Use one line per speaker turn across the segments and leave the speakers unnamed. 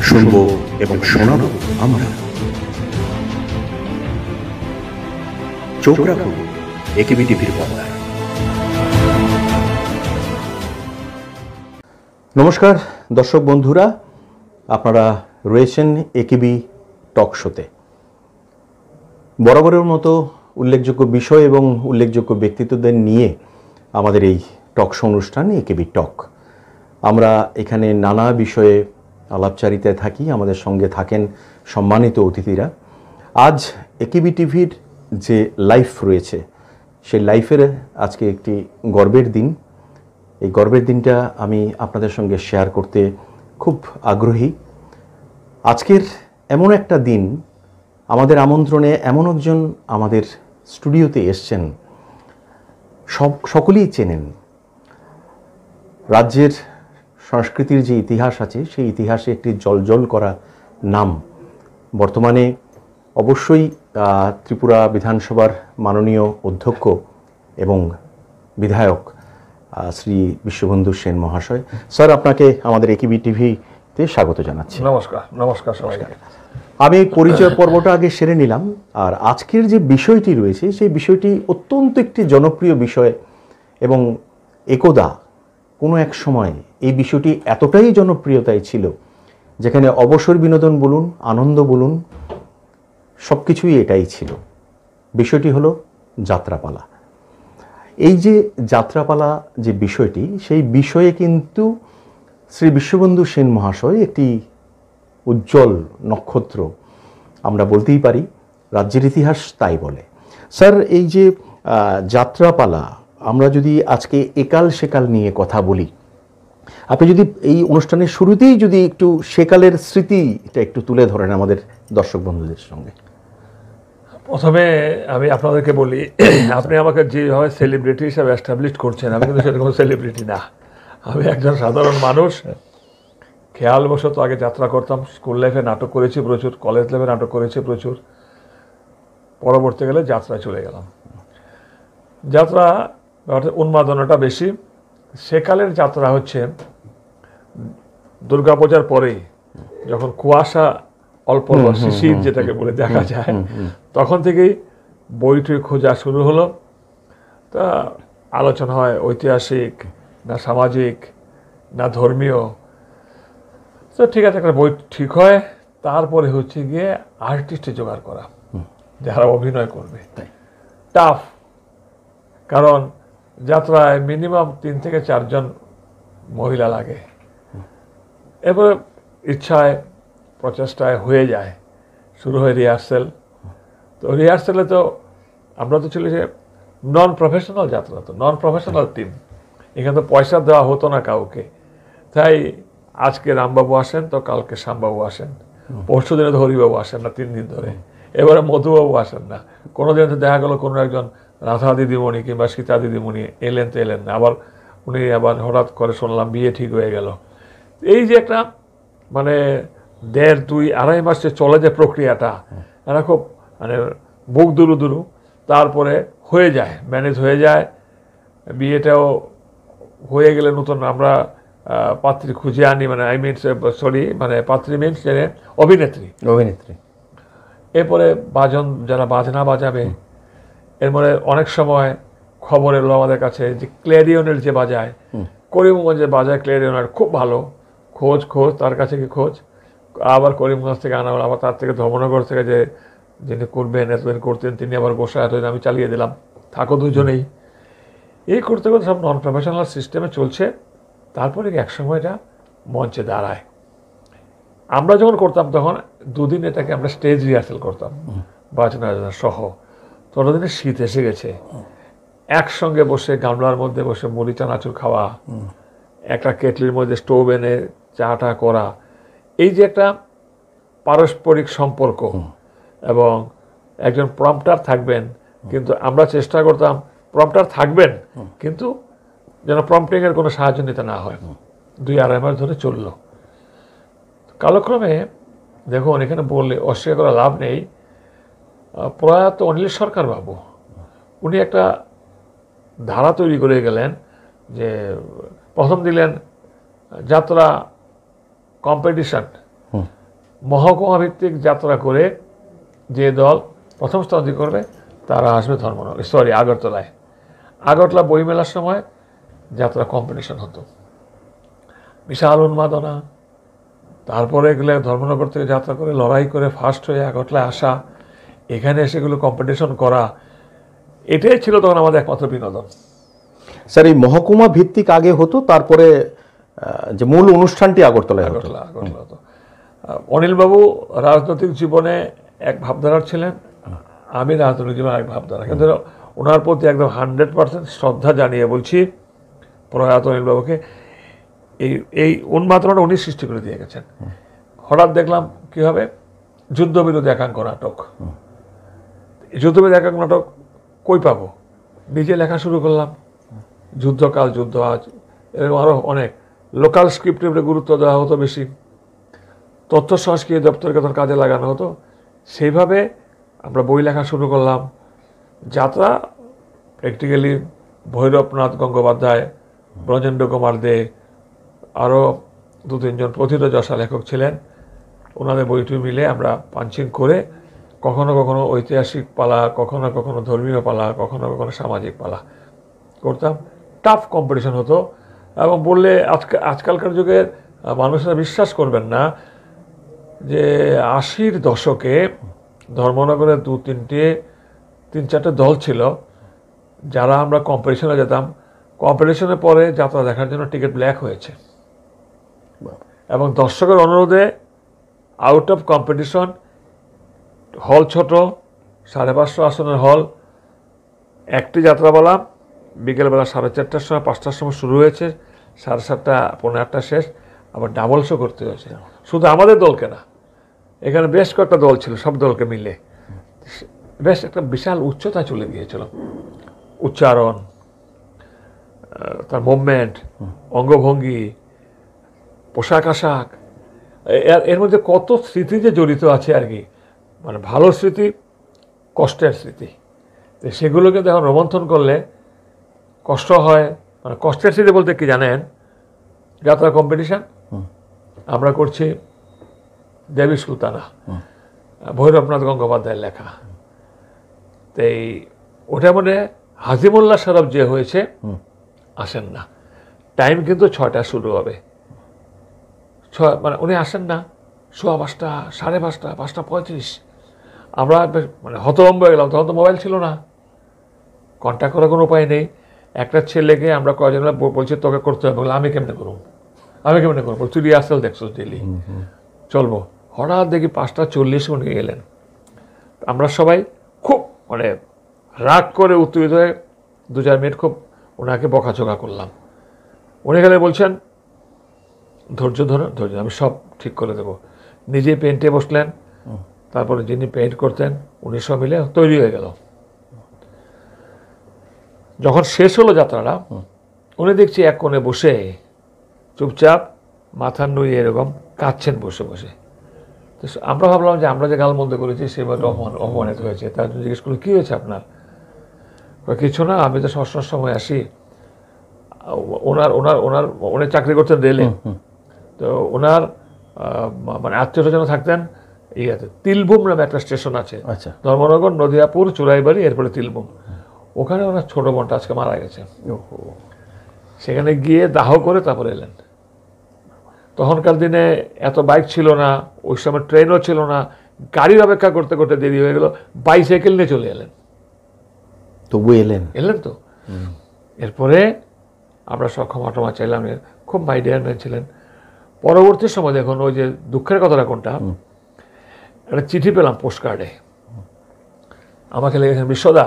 শুনব এবং শোনাব আমরা। চোখ রাখুন একেবি টিভির পর্দায়। নমস্কার দর্শক বন্ধুরা, আপনারা রয়েছেন একেবি টক শোতে। বরাবরের মতো উল্লেখযোগ্য বিষয় এবং উল্লেখযোগ্য ব্যক্তিত্বদের নিয়ে আমাদের এই টক শো অনুষ্ঠান একেবি টক। আমরা এখানে নানা বিষয়ে আলাপচারিতায় থাকি, আমাদের সঙ্গে থাকেন সম্মানিত অতিথিরা। আজ একেবি টিভির যে লাইফ রয়েছে সেই লাইফের আজকে একটি গর্বের দিন। এই গর্বের দিনটা আমি আপনাদের সঙ্গে শেয়ার করতে খুব আগ্রহী। আজকের এমন একটা দিন, আমাদের আমন্ত্রণে এমন একজন আমাদের স্টুডিওতে এসছেন, সকলেই চেনেন। রাজ্যের সংস্কৃতির যে ইতিহাস আছে সেই ইতিহাসে একটি জ্বলজ্বল করা নাম। বর্তমানে অবশ্যই ত্রিপুরা বিধানসভার মাননীয় অধ্যক্ষ এবং বিধায়ক শ্রী বিশ্ববন্ধু সেন মহাশয়। স্যার, আপনাকে আমাদের একেবি টিভিতে স্বাগত জানাচ্ছি।
নমস্কার। নমস্কার সবাইকে।
আমি পরিচয় পর্বটা আগে সেরে নিলাম। আর আজকের যে বিষয়টি রয়েছে সেই বিষয়টি অত্যন্ত একটি জনপ্রিয় বিষয় এবং একদা কোনো এক সময় এই বিষয়টি এতটাই জনপ্রিয়তায় ছিল যেখানে অবসর বিনোদন বলুন, আনন্দ বলুন, সব কিছুই এটাই ছিল। বিষয়টি হলো যাত্রাপালা। এই যে যাত্রাপালা যে বিষয়টি, সেই বিষয়ে কিন্তু শ্রী বিশ্ববন্ধু সেন মহাশয় একটি উজ্জ্বল নক্ষত্র আমরা বলতেই পারি, রাজ্যের ইতিহাস তাই বলে। স্যার, এই যে যাত্রাপালা, আমরা যদি আজকে একাল সেকাল নিয়ে কথা বলি, আপনি যদি এই অনুষ্ঠানের শুরুতেই যদি একটু সেকালের স্মৃতিটা একটু তুলে ধরেন আমাদের দর্শক বন্ধুদের সঙ্গে।
প্রথমে আমি আপনাদেরকে বলি, আপনি আমাকে যেভাবে সেলিব্রিটি হিসাবে এস্টাবলিশ করছেন, আমি কিন্তু সেরকম সেলিব্রিটি না। আমি একজন সাধারণ মানুষ। খেয়ালবশত আগে যাত্রা করতাম। স্কুল লাইফে নাটক করেছি প্রচুর, কলেজ লাইফে নাটক করেছি প্রচুর। পরবর্তীকালে যাত্রায় চলে গেলাম। যাত্রা উন্মাদনাটা বেশি। সেকালের যাত্রা হচ্ছে দুর্গাপূজার পরেই, যখন কুয়াশা অল্প শিশির যেটাকে বলে দেখা যায়, তখন থেকেই বইটির খোঁজা শুরু হলো। তা আলোচনা হয় ঐতিহাসিক না সামাজিক না ধর্মীয়। তো ঠিক আছে, একটা বই ঠিক হয়। তারপরে হচ্ছে গিয়ে আর্টিস্টে জোগাড় করা, যারা অভিনয় করবে। টাফ, কারণ যাত্রায় মিনিমাম 3 থেকে 4 জন মহিলা লাগে। এরপরে ইচ্ছায় প্রচেষ্টায় হয়ে যায়, শুরু হয় রিহার্সেল। তো রিহার্সেলে তো আমরা তো ছিল যে নন প্রফেশনাল যাত্রা, তো নন প্রফেশনাল টিম, এখানে তো পয়সা দেওয়া হতো না কাউকে। তাই আজকে রামবাবু আসেন তো কালকে শ্যামবাবু আসেন, পরশু দিনে তো হরিবাবু আসেন না 3 দিন ধরে, এবারে মধুবাবু আসেন না। কোনো দিন তো দেখা গেল কোনো একজন রাধা দিদিমণি কিংবা সীতা দিদিমণি এলেন তো এলেন না, আবার উনি আবার হঠাৎ করে শুনলাম বিয়ে ঠিক হয়ে গেল। এই যে একটা মানে 1.5, 2, 2.5 মাস যে চলে যে প্রক্রিয়াটা, এটা খুব মানে বুক দুরু তারপরে হয়ে যায়, ম্যানেজ হয়ে যায়। বিয়েটাও হয়ে গেলে নতুন আমরা পাত্রী খুঁজে আনি, মানে মানে পাত্রী মিনস অভিনেত্রী। এরপরে যারা বাজনা বাজাবে, এর মধ্যে অনেক সময় খবর এলো আমাদের কাছে যে ক্ল্যারিয়নের যে বাজায়, করিমগঞ্জে বাজায় ক্ল্যারিয়নের খুব ভালো, খোঁজ তার কাছে কি খোঁজ, আবার করিমগঞ্জ থেকে আনা হলো, আবার তার থেকে ধর্মনগর থেকে যে যিনি করবেন এতদিন করতেন তিনি আবার গোসা এতদিন আমি চালিয়ে দিলাম, থাকো দুজনেই। এই করতে করতে সব নন প্রফেশনাল সিস্টেমে চলছে। তারপরে এক সময়টা মঞ্চে দাঁড়ায়। আমরা যখন করতাম তখন 2 দিন এটাকে আমরা স্টেজ রিহার্সেল করতাম বাজনা সহ। ততদিনে শীত এসে গেছে, একসঙ্গে বসে গামলার মধ্যে বসে মুড়ি চানাচুর খাওয়া, একটা কেটলির মধ্যে স্টোভ এনে চাটা করা, এই যে একটা পারস্পরিক সম্পর্ক। এবং একজন প্রম্পটার থাকবেন, কিন্তু আমরা চেষ্টা করতাম প্রম্পটার থাকবেন কিন্তু যেন প্রম্পটিংয়ের কোনো সাহায্য নিতে না হয়। 2-2.5 মাস ধরে চলল। কালক্রমে দেখুন, এখানে বললে অস্বীকার করা লাভ নেই, প্রয়াত অনিল সরকার বাবু উনি একটা ধারা তৈরি করে গেলেন যে প্রথম দিলেন যাত্রা কম্পিটিশন, মহকুমা ভিত্তিক যাত্রা করে যে দল প্রথম স্থান অধিকার করবে তারা আসবে ধর্মনগর, আগরতলায়। আগরতলা বইমেলার সময় যাত্রা কম্পিটিশন হতো, বিশাল উন্মাদনা। তারপরে এগুলো ধর্মনগর থেকে যাত্রা করে লড়াই করে ফার্স্ট হয়ে আগরতলায় আসা, এখানে এসে এগুলো কম্পিটিশন করা, এটাই ছিল তখন আমাদের একমাত্র বিনোদন।
স্যার, এই মহকুমা ভিত্তিক আগে হতো, তারপরে যে মূল অনুষ্ঠানটি আগরতলায় হতো।
আগরতলা হতো। অনিলবাবু রাজনৈতিক জীবনে এক ভাবধারার ছিলেন, আমি রাজনৈতিক জীবনে এক ভাবধারা, কিন্তু ওনার প্রতি একদম 100% শ্রদ্ধা জানিয়ে বলছি, প্রয়াত অনিলবাবুকে এই উন্মাদনাটা উনি সৃষ্টি করে দিয়ে গেছেন। হঠাৎ দেখলাম কী হবে, যুদ্ধবিরোধী একাঙ্ক নাটক। যুদ্ধবিরোধী একাঙ্ক নাটক কই পাবো, নিজে লেখা শুরু করলাম। যুদ্ধকাল, যুদ্ধ আজ, এরকম আরও অনেক। লোকাল স্ক্রিপ্টের গুরুত্ব দেওয়া হতো বেশি, তথ্য সংস্কৃতি দপ্তরকে তখন কাজে লাগানো হতো। সেইভাবে আমরা বই লেখা শুরু করলাম। যাত্রা প্র্যাকটিক্যালি ভৈরবনাথ গঙ্গোপাধ্যায়, ব্রজেন্দ্র কুমার দে, আরও 2-3 জন প্রথিতযশা লেখক ছিলেন, ওনাদের বইটি মিলে আমরা পাঞ্চিং করে কখনো কখনো ঐতিহাসিক পালা, কখনো কখনো ধর্মীয় পালা, কখনো কখনো সামাজিক পালা করতাম। টাফ কম্পিটিশন হতো, এবং বললে আজকালকার যুগের মানুষরা বিশ্বাস করবেন না যে 80-র দশকে ধর্মনগরে 3-4টে দল ছিল যারা আমরা কম্পিটিশনে যেতাম। কম্পিটিশনের পরে যাত্রা দেখার জন্য টিকিট ব্ল্যাক হয়েছে, এবং দর্শকের অনুরোধে আউট অফ কম্পিটিশন, হল ছোট, 550 আসনের হল, একটি যাত্রা বললাম বিকেলবেলা 4:30টার সময়, 5টার সময় শুরু হয়েছে, 7:30, 7:45 শেষ। আবার ডাবল শো করতে হয়েছে, শুধু আমাদের দলকে না, এখানে বেশ কয়েকটা দল ছিল, সব দলকে মিলে বেশ একটা বিশাল উচ্চতা চলে গিয়েছিল। উচ্চারণ, তার মুভমেন্ট, অঙ্গভঙ্গি, পোশাক আশাক, এর মধ্যে কত স্মৃতি যে জড়িত আছে আর কি, মানে ভালো স্মৃতি, কষ্টের স্মৃতি। তো সেগুলোকে যখন রোমন্থন করলে কষ্ট হয়। মানে কষ্টের স্মৃতি বলতে কি জানেন, যাত্রা কম্পিটিশন আমরা করছি দেবী সুলতানা, ভৈরবনাথ গঙ্গোপাধ্যায়ের লেখা। তো ওটা মানে হাজিমুল্লাহ শরফ যে হয়েছে আসেন না, টাইম কিন্তু 6টায় শুরু হবে, মানে উনি আসেন না, 5:15, 5:30, 5:35। আমরা মানে হতভম্ব হয়ে গেলাম, তখন তো মোবাইল ছিল না, কন্ট্যাক্ট করার কোনো উপায় নেই। একটা ছেলেকে আমরা কয়জন বলছি তোকে করতে হবে, বলে আমি কেমনে করবো, তুই রিহার্সাল দেখছো ডেলি, চলবো। হঠাৎ দেখি 5:40 উনি এলেন। আমরা সবাই খুব মানে রাগ করে উত্তেজিত হয়ে 2-4 মিনিট খুব ওনাকে বকাঝকা করলাম। উনি গেলে বলছেন ধৈর্য ধরুন, আমি সব ঠিক করে দেবো। নিজে পেন্টে বসলেন, তারপরে যিনি পেইন্ট করতেন উনি সব মিলে তৈরি হয়ে গেল। যখন শেষ হলো যাত্রাটা, উনি দেখছি এক কোণে বসে চুপচাপ মাথার নুয়ে এরকম কাঁদছেন বসে বসে। তো আমরা ভাবলাম যে আমরা যে গালমন্দ করেছি সেভাবে অপমানিত হয়েছে। তার জন্য জিজ্ঞেস করলো কী হয়েছে আপনার? কিছু না, আমি তো সবসময় সময় আসি। উনি চাকরি করতেন রেলে, তো ওনার মানে আত্মীয়-স্বজন থাকতেন ইয়াতে, তিলভূম নামে একটা স্টেশন আছে, ধর্মনগর, নদিয়াপুর, চুরাইবাড়ি, এরপরে তিলভূম। ওখানে ওনার ছোট বোনটা আজকে মারা গেছে। সেখানে গিয়ে দাহ করে তারপরে এলেন। তখনকার দিনে এত বাইক ছিল না, ওই সময় ট্রেনও ছিল না, গাড়ির অপেক্ষা করতে করতে দেরি হয়ে গেল, বাইসাইকেল নিয়ে চলে এলেন।
তবু এলেন তো।
এরপরে আমরা সব ক্ষমা টমা চাইলাম, খুব মাই ডিয়ার ম্যান ছিলেন। পরবর্তী সময় দেখুন, ওই যে দুঃখের কথাটা কোনটা, একটা চিঠি পেলাম পোস্টকার্ডে, আমাকে লেগেছেন বিশ্বদা,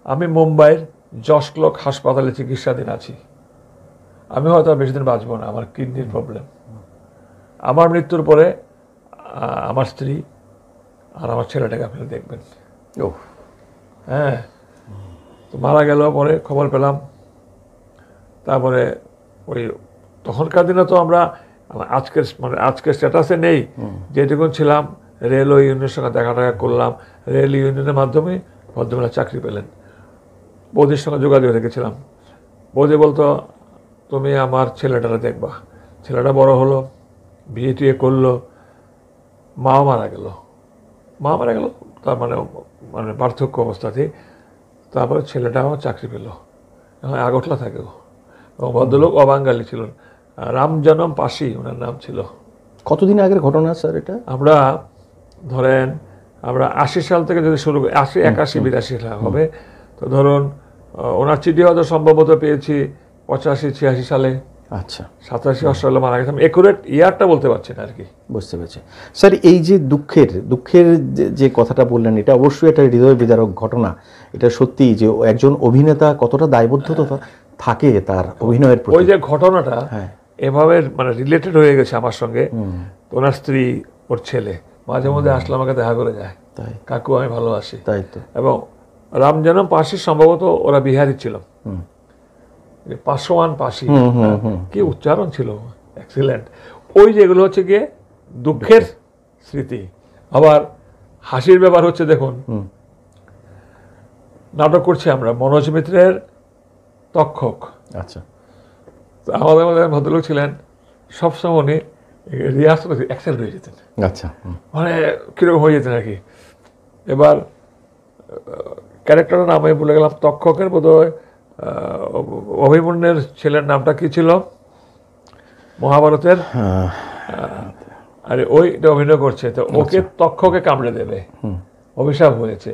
আমি মুম্বাইয়ের জশলোক হাসপাতালে চিকিৎসাধীন আছি, আমি হয়তো বেশি দিন বাঁচব না, আমার কিডনির প্রবলেম। আমার মৃত্যুর পরে আমার স্ত্রী আর আমার ছেলেটাকে আপনি দেখবেন। হ্যাঁ, তো মারা গেল। পরে খবর পেলাম, তারপরে ওই তখনকার দিনে তো আমরা আজকের স্ট্যাটাসে নেই, যেটুকু ছিলাম রেলওয়ে ইউনিয়নের সঙ্গে দেখা করলাম, রেল ইউনিয়নের মাধ্যমে ভদ্রমহিলা চাকরি পেলেন। বৌদির সঙ্গে যোগাযোগ রেখেছিলাম। বৌদি বলতো তুমি আমার ছেলেটারা দেখবা। ছেলেটা বড় হলো, বিয়ে টিয়ে করলো, মাও মারা গেল, তার মানে মানে পার্থক্য অবস্থাতেই। তারপরে ছেলেটাও চাকরি পেল, এখন আগরতলা থাকে। এবং ভদ্রলোক অবাঙালি ছিলেন, রামজনম পাশি ওনার নাম ছিল।
কতদিন আগের ঘটনা স্যার এটা?
আমরা ধরেন আমরা 80 সাল থেকে যদি শুরু করি, 80, 81, 82 সাল হবে, তো ধরুন ওনার চিঠি হয়তো সম্ভবত পেয়েছি 85, 86 সালে।
আচ্ছা,
87, 88 সালে মারা গেছে। একুরেট ইয়ারটা বলতে পারছি না আর কি।
বুঝতে পেরেছি স্যার। এই যে দুঃখের যে কথাটা বললেন, এটা অবশ্যই একটা হৃদয় বিদারক ঘটনা। এটা সত্যি যে একজন অভিনেতা কতটা দায়বদ্ধতা থাকে তার অভিনয়ের প্রতি।
ওই যে ঘটনাটা এভাবে মানে রিলেটেড হয়ে গেছে আমার সঙ্গে। ওনার স্ত্রী, ওর ছেলে মাঝে মধ্যে আসলে আমাকে দেখা করে যায়,
তাই
কাকু আমি ভালোবাসি।
তাই তো।
এবং রামজনম পাশি সম্ভবত ওরা বিহারি ছিল, 500 পাশি, কি উচ্চারণ ছিল, এক্সিলেন্ট। ওই যেগুলো হচ্ছে গিয়ে দুঃখের স্মৃতি। আবার হাসির ব্যাপার হচ্ছে, দেখুন নাটক করছি আমরা, মনোজ মিত্রের তক্ষক।
আচ্ছা,
আমাদের মধ্যে ভদ্রলোক ছিলেন, সবসময় উনি রিহার্সাল এক্সেলেন্ট হয়ে যেতেন।
আচ্ছা,
মানে কীরকম হয়ে যেতেন আর কি। এবার ক্যারেক্টারের নাম আমি ভুলে গেলাম, তক্ষকের বোধহয় অভিমন্যুর ছেলের নামটা কি ছিল মহাভারতের, আরে ওইটা অভিনয় করছে। তো ওকে তক্ষকে কামড়ে দেবে, অভিশাপ হয়েছে।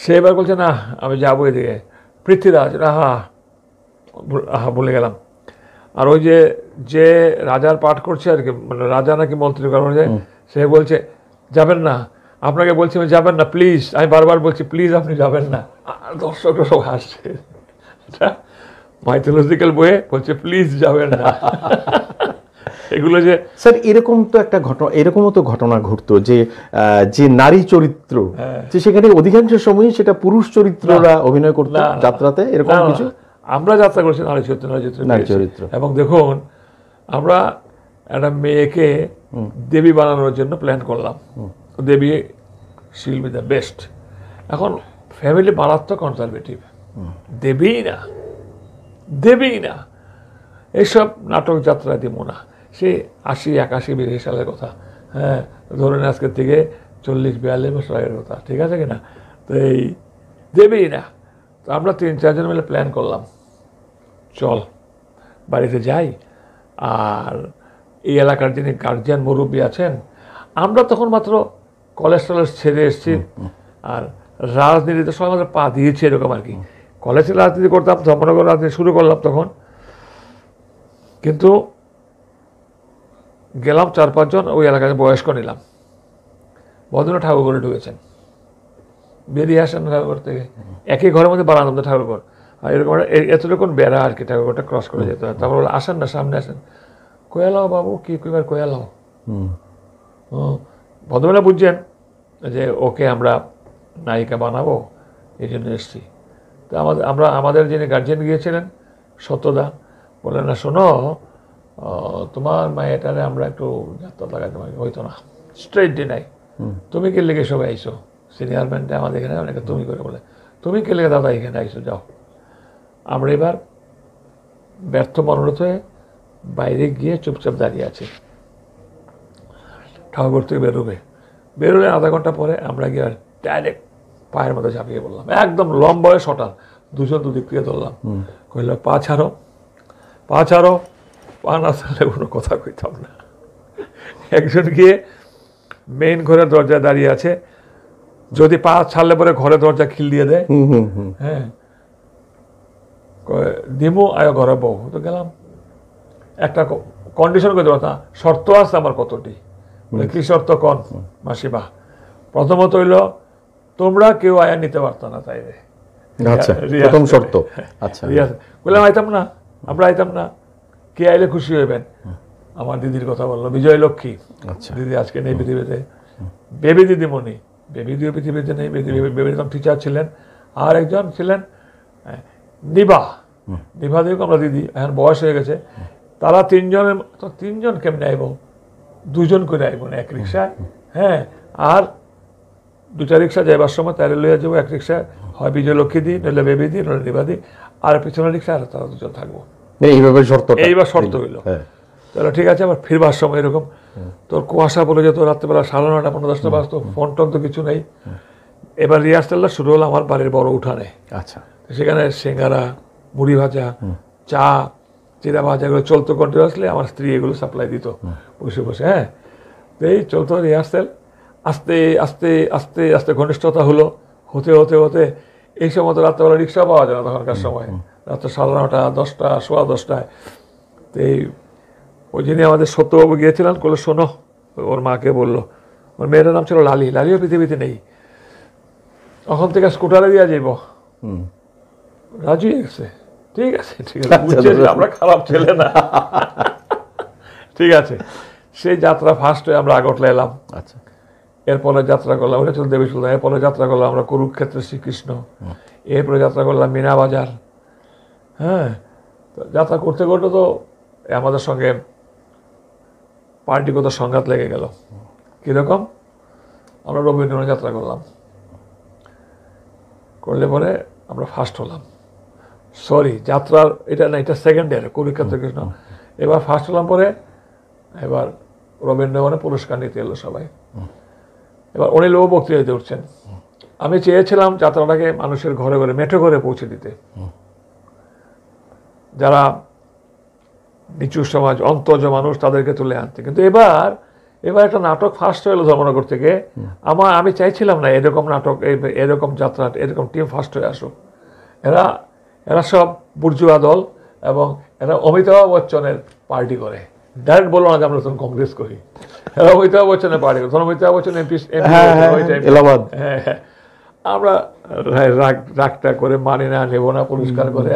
সে এবার বলছে না আমি যাবো এদিকে। পৃথ্বীরাজ, ভুলে গেলাম। আর ওই যে রাজার পাঠ করছে আর কি, মানে রাজা নাকি মন্ত্রী করছে, সে বলছে যাবেন না, আপনাকে বলছি আমি যাবেন না প্লিজ। আমি বারবার বলছি প্লিজ আপনি যাবেন না। আর দর্শকরা সব হাসছে। মাইথোলজিক্যাল বইয়ে বলছে প্লিজ যাবেন না। এগুলো যে
স্যার এরকম তো একটা ঘটনা, এরকমও তো ঘটনা ঘটতো যে যে নারী চরিত্র, যে সেখানে অধিকাংশ সময়ই সেটা পুরুষ চরিত্ররা অভিনয় করতো যাত্রাতে, এরকম কিছু।
আমরা যাত্রা করছি নারী চরিত্র। এবং দেখুন আমরা একটা মেয়েকে দেবী বানানোর জন্য প্ল্যান করলাম। দেবী শিল বি দ্য বেস্ট। এখন ফ্যামিলি মারাত্মক কনজারভেটিভ, দেবী না এইসব নাটক যাত্রা দিব না। সে 80, 81, 82 সালের কথা। হ্যাঁ, ধরুন আজকের থেকে 40-42 বছর আগের কথা, ঠিক আছে কিনা। তো এই দেবেই না। তো আমরা 3-4 জন মিলে প্ল্যান করলাম, চল বাড়িতে যাই। আর এই এলাকার যিনি গার্জিয়ান মুরব্বী আছেন, আমরা তখন মাত্র কলেজ টলেজ ছেড়ে এসেছি, আর রাজনীতিতে সবাই মাত্র পা দিয়েছি এরকম আর কি। কলেজে রাজনীতি করতাম, ধর্মনগর রাজনীতি শুরু করলাম তখন। কিন্তু গেলাম 4-5 জন, ওই এলাকায় বয়স্ক নিলাম। ভদ্র ঠাকুরঘরে ঢুকেছেন, বেরিয়ে আসেন ঠাকুরঘর থেকে, একই ঘরের মধ্যে বারান্দাতে ঠাকুরঘর। আর এরকম এতটুকুন বেড়া আর কি, ঠাকুরঘরটা ক্রস করে যেতে হয়। তারপর আসেন না, সামনে আসেন। কয়ালাও বাবু, কি কইবার কয়ালাও। ভদ্রবেলা বুঝছেন যে ওকে আমরা নায়িকা বানাবো, এই জন্য এসছি। তো আমাদের যিনি গার্জিয়ান গিয়েছিলেন সত্যদা, বললেন না শোনো তোমার মেয়েটারে আমরা একটু যাত্রা লাগাতে পারি, হইতো না, স্ট্রেট ডিনাই। তুমি কে লেগে সবাই আইসো, সিনিয়র ম্যানটা আমাদের এখানে অনেকে তুমি করে বলে, তুমি কে লেগে দাদা এখানে আইসো, যাও। আমরা এবার ব্যর্থ মনোরথ হয়ে বাইরে গিয়ে চুপচাপ দাঁড়িয়ে আছি। ঠাকুর থেকে বেরোলে আধা ঘন্টা পরে আমরা গিয়ে ডাইরেক্ট পায়ের মধ্যে ঝাঁপিয়ে বললাম, একদম লম্বয়ে শটাল, দুজন দুদিক থেকে ধরলাম। কইল পা ছাড়ো, পা না ছাড়লে কোনো কথা কইতাম না। একজন গিয়ে মেইন ঘরের দরজায় দাঁড়িয়ে আছে, যদি পা ছাড়লে পরে ঘরের দরজা খিল দিয়ে দেয়। হ্যাঁ, দিমু আয় ঘরে বউ। তো গেলাম, একটা কন্ডিশন করে দেবো, তা শর্ত আছে আমার কতটি। কি শর্ত কন মাসিমা? প্রথমত হইল তোমরা কেউ আয়া নিতে পারতো না, তাই রে
প্রথম শর্ত। আচ্ছা,
বললাম আইতাম না, আমরা আইতাম না, কে আইলে খুশি হইবেন? আমার দিদির কথা বললো, বিজয় লক্ষ্মী দিদি আজকে নেই পৃথিবীতে। বেবি দিদিমণি, বেবি দিও পৃথিবীতে নেই, বেবি টিচার ছিলেন। আর একজন ছিলেন নিভা দিকে আমরা দিদি, এখন বয়স হয়ে গেছে। তারা তিনজন কেমনে আইব? 2 জন করে আইব না এক রিক্সায়। হ্যাঁ, আর 2টা রিক্সা যাইবার সময় তারা লইয়া যাবো। এক রিক্সায় হয় বিজয় লক্ষ্মী দি, নইলে বেবি দি, নইলে নিভা দি, আর পিছনের রিক্সা আর তারা 2 জন থাকবো।
এইভাবে শর্ত,
এইবার শর্ত হইল। তাহলে ঠিক আছে, আবার ফিরবার সময় এরকম তোর কুয়াশা পড়ে যেত রাত্রেবেলা 9:30 পৌনে 10টা বাজতো, ফোন টোন তো কিছু নেই। এবার রিহার্সালটা শুরু হলো আমার বাড়ির বড় উঠানে।
আচ্ছা,
সেখানে সিঙ্গারা, মুড়ি ভাজা, চা, চিরা ভাজা এগুলো চলতো কন্টিনিউয়াসলি। আমার স্ত্রী এগুলো সাপ্লাই দিত বসে বসে। হ্যাঁ, তো এই চলতো রিহার্সাল। আস্তে আস্তে আস্তে আস্তে ঘনিষ্ঠতা হলো, হতে হতে হতে এই সময় তো রাত্রেবেলা রিক্সা পাওয়া যায় না তখনকার সময়, রাত্রে 9:30, 10টা, 10:15। তো এই ওই যিনি আমাদের সত্যবাবু গিয়েছিলেন, বললো শোনো, ওর মাকে বললো, ওর মেয়েটার নাম ছিল লালি, লালিও পৃথিবীতে নেই, তখন থেকে স্কুটারে দিয়ে যাইব। রাজি হয়ে গেছে, ঠিক আছে ঠিক আছে, বুঝছে যে আমরা খারাপ ছেলে না। ঠিক আছে, সেই যাত্রা ফার্স্ট হয়ে আমরা আগরতলা এলাম।
আচ্ছা,
এরপরে যাত্রা করলাম, ওটা ছিল দেবী সুলতান। এরপরে যাত্রা করলাম আমরা কুরুক্ষেত্র শ্রীকৃষ্ণ। এরপরে যাত্রা করলাম মিনা বাজার। হ্যাঁ, তো যাত্রা করতে করতে তো আমাদের সঙ্গে পার্টিগত সংঘাত লেগে গেল। কীরকম? আমরা রবীন্দ্রনাথ যাত্রা করলাম, করলে পরে আমরা ফার্স্ট হলাম। সরি, যাত্রার এটা না, এটা সেকেন্ড ইয়ারে কুরুক্ষেত্র কৃষ্ণ। এবার ফার্স্ট হলাম, পরে এবার রবীন্দ্রনাথ পুরস্কার নিতে এলো সবাই। এবার অনিল বাবু বক্তৃতা দিতে উঠছেন। আমি চেয়েছিলাম যাত্রাটাকে মানুষের ঘরে ঘরে মেঠো করে পৌঁছে দিতে, যারা নিচু সমাজ, অন্তর্জ মানুষ, তাদেরকে তুলে আনতে। কিন্তু এবার একটা নাটক ফার্স্ট হলো ধর্মনগর থেকে। আমি চাইছিলাম না এরকম নাটক, এরকম যাত্রা, এরকম টিম ফার্স্ট হয়ে আসুক। এরা সব বুর্জুয়া দল, এবং এরা অমিতাভ বচ্চনের পার্টি করে। ডাইরেক্ট বললো না যে আমরা তখন কংগ্রেস করি, এরা অমিতাভ বচ্চনের পার্টি করে। তখন অমিতাভ বচ্চন এমপি। আমরা রাগটা করে মানি না, নেবো না, পুরস্কার করে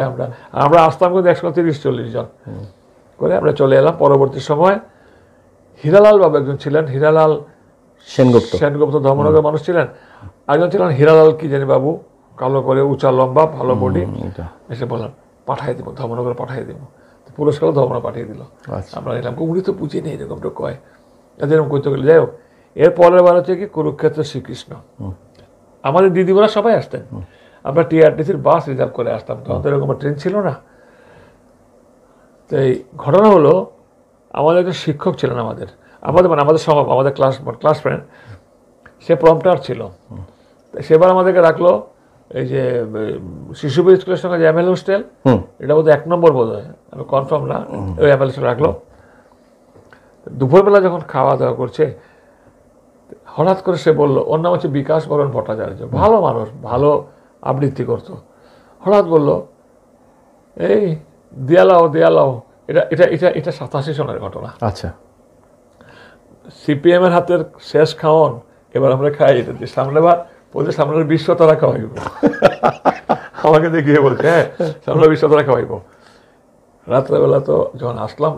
আমরা আসতাম কিন্তু 130-140 জন করে আমরা চলে এলাম। পরবর্তী সময় হীরালাল বাবু একজন ছিলেন, হীরালাল সেনগুপ্ত ধর্মনগরের মানুষ ছিলেন। একজন ছিলেন হীরালাল কি জানি বাবু, কালো করে, উঁচা লম্বা, ভালো বডি। এসে বললাম পাঠাই দেবো, ধর্মনগর পাঠাই দেবো। পুরস্কারও ধর্মনগর পাঠিয়ে দিল। আমরা নিলাম, উনি তো বুঝি নেই এরকমটা কয়, এরকম করতে গেলে। যাই হোক, এর পরের বার হচ্ছে কি কুরুক্ষেত্র শ্রীকৃষ্ণ। আমাদের দিদিমারা সবাই আসতেন। আমরা টিআরটিসির বাস রিজার্ভ করে আসতাম, তখন তো এরকম ট্রেন ছিল না। তো এই ঘটনা হলো, আমাদের একটা শিক্ষক ছিলেন আমাদের আমাদের ক্লাস ফ্রেন্ড, সে প্রম্পটার ছিল। সেবার আমাদেরকে রাখলো এই যে শিশুপুর স্কুলের সঙ্গে যে এমএল হোস্টেল, এটা বোধহয় 1 নম্বর বোধ হয়, আমি কনফার্ম না, ওই এমএল হোস্টেল রাখলো। দুপুরবেলা যখন খাওয়া দাওয়া করছে, হঠাৎ করে সে বললো, ওর নাম হচ্ছে বিকাশ বরণ ভট্টাচার্য, ভালো মানুষ, ভালো আবৃত্তি করতো। হঠাৎ বললো, এই দিয়ালাও, এটা 87 সনের ঘটনা।
আচ্ছা,
সিপিএম এর হাতের শেষ খাওয়ান, এবার আমরা খাই, এটা সামনের 20 তারা খাওয়াইব। আমাকে দেখিয়ে বলছে, হ্যাঁ সামনে 20 তারা খাওয়াইব। রাত্রেবেলা তো যখন আসলাম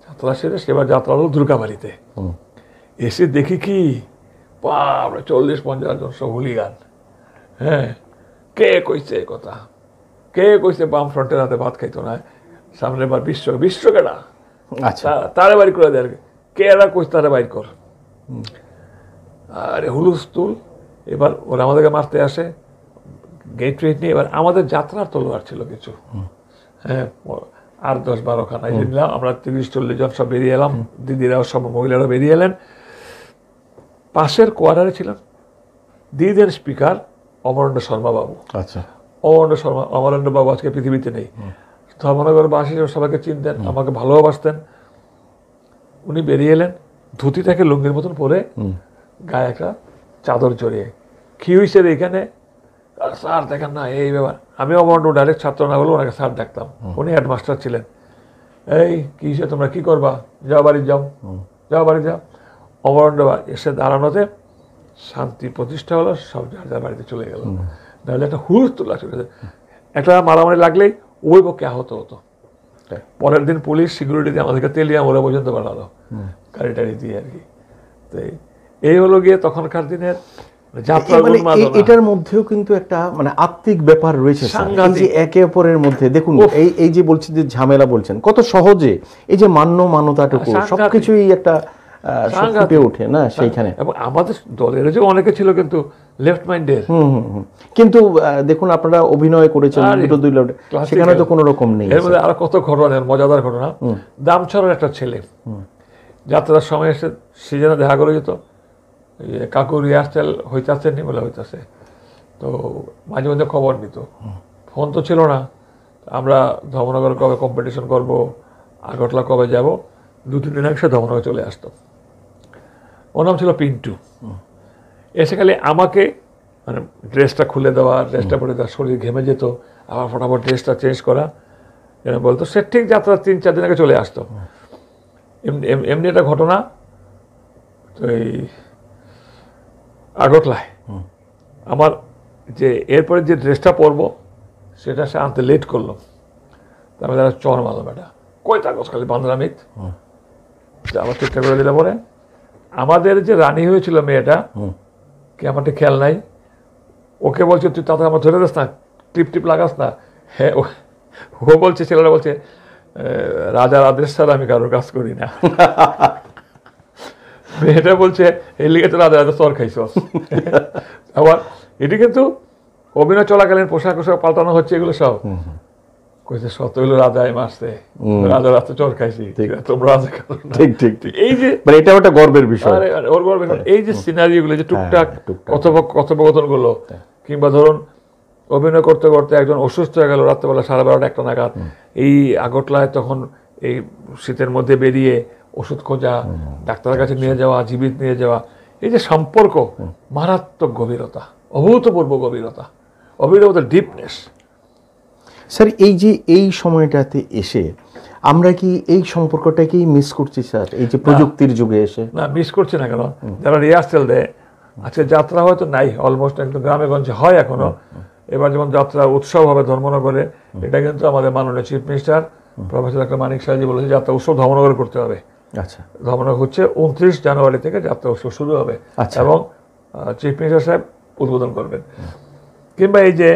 যাত্রা সেরে, সেবার যাত্রা হলো দুর্গাবাড়িতে। এসে দেখি কি, 40-50 জন সব হুলিগান। হ্যাঁ, কে কইছে কথা, কে কইছে বাম ফ্রন্টের হাতে ভাত খাইতো না, সামনের বার বিশ্ব কেডা,
আচ্ছা,
তারে বাড়ি করে দেয়, কে এরা কইছে তারে বাইর কর। আরে হুলুস্থুল। এবার ওরা আমাদেরকে মারতে আসে, গেট নিয়ে। এবার আমাদের যাত্রার তলোয়ার ছিল কিছু, হ্যাঁ, আর 10-12 খানা নিলাম আমরা। 30-40 জন সব বেরিয়ে এলাম, দিদিরাও সব, মহিলারাও বেরিয়ে এলেন। পাশের কোয়ার্টারে ছিলেন দিদিদের স্পিকার অমরেন্দ্র শর্মা বাবু।
আচ্ছা,
অমরেন্দ্র বাবু আজকে পৃথিবীতে নেই। ধর্মনগরবাসী সবাইকে চিনতেন, আমাকে ভালোবাসতেন। উনি বেরিয়ে এলেন, ধুতিটাকে লুঙ্গির মতন পরে, গায়ে একটা চাদর জড়িয়ে। কি হয়েছে এখানে? স্যার দেখেন না, এই ব্যাপার। আমি অমরেন্দ্র ডাইরেক্ট ছাত্র না বলে ওনাকে স্যার ডাকতাম, উনি হেডমাস্টার ছিলেন। এই কি হয়েছে, তোমরা কি করবা? যাও বাড়ি যাও। অমরেন্দ্র এসে দাঁড়ানোতে শান্তি প্রতিষ্ঠা হলো, সব যার যার বাড়িতে চলে গেল। নাহলে একটা হুলস্থুল একটা মারামারি লাগলেই ওই পক্ষে আহত হতো। পরের দিন পুলিশ সিকিউরিটি দিয়ে আমাদেরকে তেলিয়া মোড়ে পর্যন্ত বাড়ালো, গাড়ি টাড়ি দিয়ে আর কি। তো এই হলো গিয়ে তখনকার দিনের যাত্রা।
এটার মধ্যেও কিন্তু একটা মানে আত্মিক ব্যাপার রয়েছে, একে অপরের মধ্যে। দেখুন, এই যে বলছেন যে ঝামেলা বলছেন, কত সহজে এই যে মান্যতাটুকু সবকিছুই একটা সব ফুটে ওঠে না সেইখানে।
এবং আমাদের দলের যে অনেকে ছিল কিন্তু লেফট মাইন্ডের।
কিন্তু দেখুন আপনারা অভিনয় করেছেন দুটো দুই লটে, সেখানে তো কোনো রকম নেই।
এর মধ্যে আরো কত ঘটনা, মজাদার ঘটনা। দামছড়ার একটা ছেলে যাত্রার সময় এসে সিজনে দেখা করে যেত, কাকু রিহার্সাল হইতেছে নি বলে হইতেছে, তো মাঝে মাঝে খবর নিত। ফোন তো ছিল না, আমরা ধর্মনগর কবে কম্পিটিশন করব, আগরতলা কবে যাব, 2-3 দিন আগে সে ধর্মনগর চলে আসতো। ওর নাম ছিল পিন্টু। এসে খালি আমাকে মানে ড্রেসটা খুলে দেওয়া, ড্রেসটা পরে দেওয়া, শরীর ঘেমে যেত, আবার ফটাফট ড্রেসটা চেঞ্জ করা এরকম বলতো। সে ঠিক যাত্রা 3-4 দিন আগে চলে আসতো। এমনি একটা ঘটনা, তো এই আগরতলায় আমার যে এরপরে যে ড্রেসটা পরবো সেটা সে আনতে লেট করলো। তারপরে তারা চর মারলো, বেটা কই থাকস খালি বান্দরামিত, আবার ঠিকঠাক করে দিলে পরে আমাদের যে রানী হয়েছিল মেয়েটা, কি আমার খেয়াল নাই, ওকে বলছে তুই তাতে আমার ধরে দিস না, টিপ টিপ লাগাস না। হ্যাঁ, ও বলছে, ছেলেরা বলছে রাজার আদেশ ছাড়া আমি কারোর কাজ করি না। মেয়েটা বলছে এই লিগে তো রাজা চর খাইছ। আবার এটি কিন্তু অভিনয় চলাকালীন পোশাক পাল্টানো হচ্ছে, এগুলো সব কইছে সত হইলো রাজায় মারছে, রাজা রাতে চর খাইছি, তোমরা রাজা খাও না। ঠিক ঠিক ঠিক। এই যে
মানে এটা একটা গর্বের বিষয়,
ওর গর্বের। এই যে সিনারিও গুলো, যে টুকটাক কথোপকথন গুলো, কিংবা ধরুন অভিনয় করতে করতে একজন অসুস্থ হয়ে গেল রাত্রেবেলা 12:30-1টা নাগাদ, এই আগরতলায় তখন এই শীতের মধ্যে বেরিয়ে ওষুধ খোঁজা, ডাক্তারের কাছে নিয়ে যাওয়া, জীবিত নিয়ে যাওয়া, এই যে সম্পর্ক, মারাত্মক গভীরতা, অভূতপূর্ব গভীরতা, অভূতপূর্ব ডিপনেস।
স্যার এই যে এই সময়টাতে এসে আমরা কি এই সম্পর্কটাকেই মিস করছি স্যার, এই যে প্রযুক্তির যুগে এসে?
না, মিস করছি না কেন, যারা রিহার্সেল দেয়, আজকে যাত্রা হয়তো নাই, অলমোস্ট একদম গ্রামে গঞ্জে হয় এখনো। এবার যেমন যাত্রা উৎসব হবে ধর্মনগরে, এটা কিন্তু আমাদের মাননীয় চিফ মিনিস্টার প্রফেসর ডক্টর মানিক সাহাজি বলেছে যাত্রা উৎসব ধর্মনগরে করতে হবে।
আচ্ছা,
ধর্মনগর হচ্ছে 29 জানুয়ারি থেকে যাত্রা উৎসব শুরু হবে, এবং চিফ মিনিস্টার সাহেব উদ্বোধন করবেন। কিংবা এই যে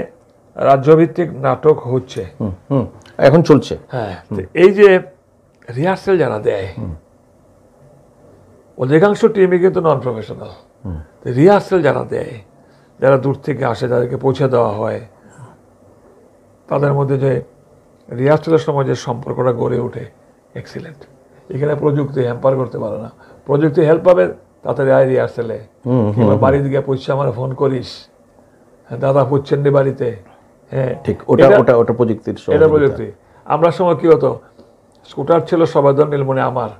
রাজ্যভিত্তিক নাটক হচ্ছে,
এখন চলছে,
হ্যাঁ, এই যে রিহার্সেল যারা দেয়, অধিকাংশ টিমই কিন্তু নন প্রফেশনাল। রিহার্সেল যারা দেয়, যারা দূর থেকে আসে, তাদেরকে পৌঁছে দেওয়া হয়, তাদের মধ্যে যে রিহার্সেলের সময় যে সম্পর্কটা গড়ে ওঠে, এক্সিলেন্ট। এখানে প্রযুক্তি হ্যাম্পার করতে পারে না। প্রযুক্তি হেল্প পাবে তাড়াতাড়ি আয় রিহার্সেলে, কিংবা বাড়ির দিকে পৌঁছে আমার ফোন করিস, দাদা পুচ্ছেন নি বাড়িতে। হ্যাঁ
ঠিক, ওটা ওটা ওটা প্রযুক্তির,
এটা প্রযুক্তি। আমরা সময় কি হতো, স্কুটার ছিল সবার জন্য, নীলমণি আমার,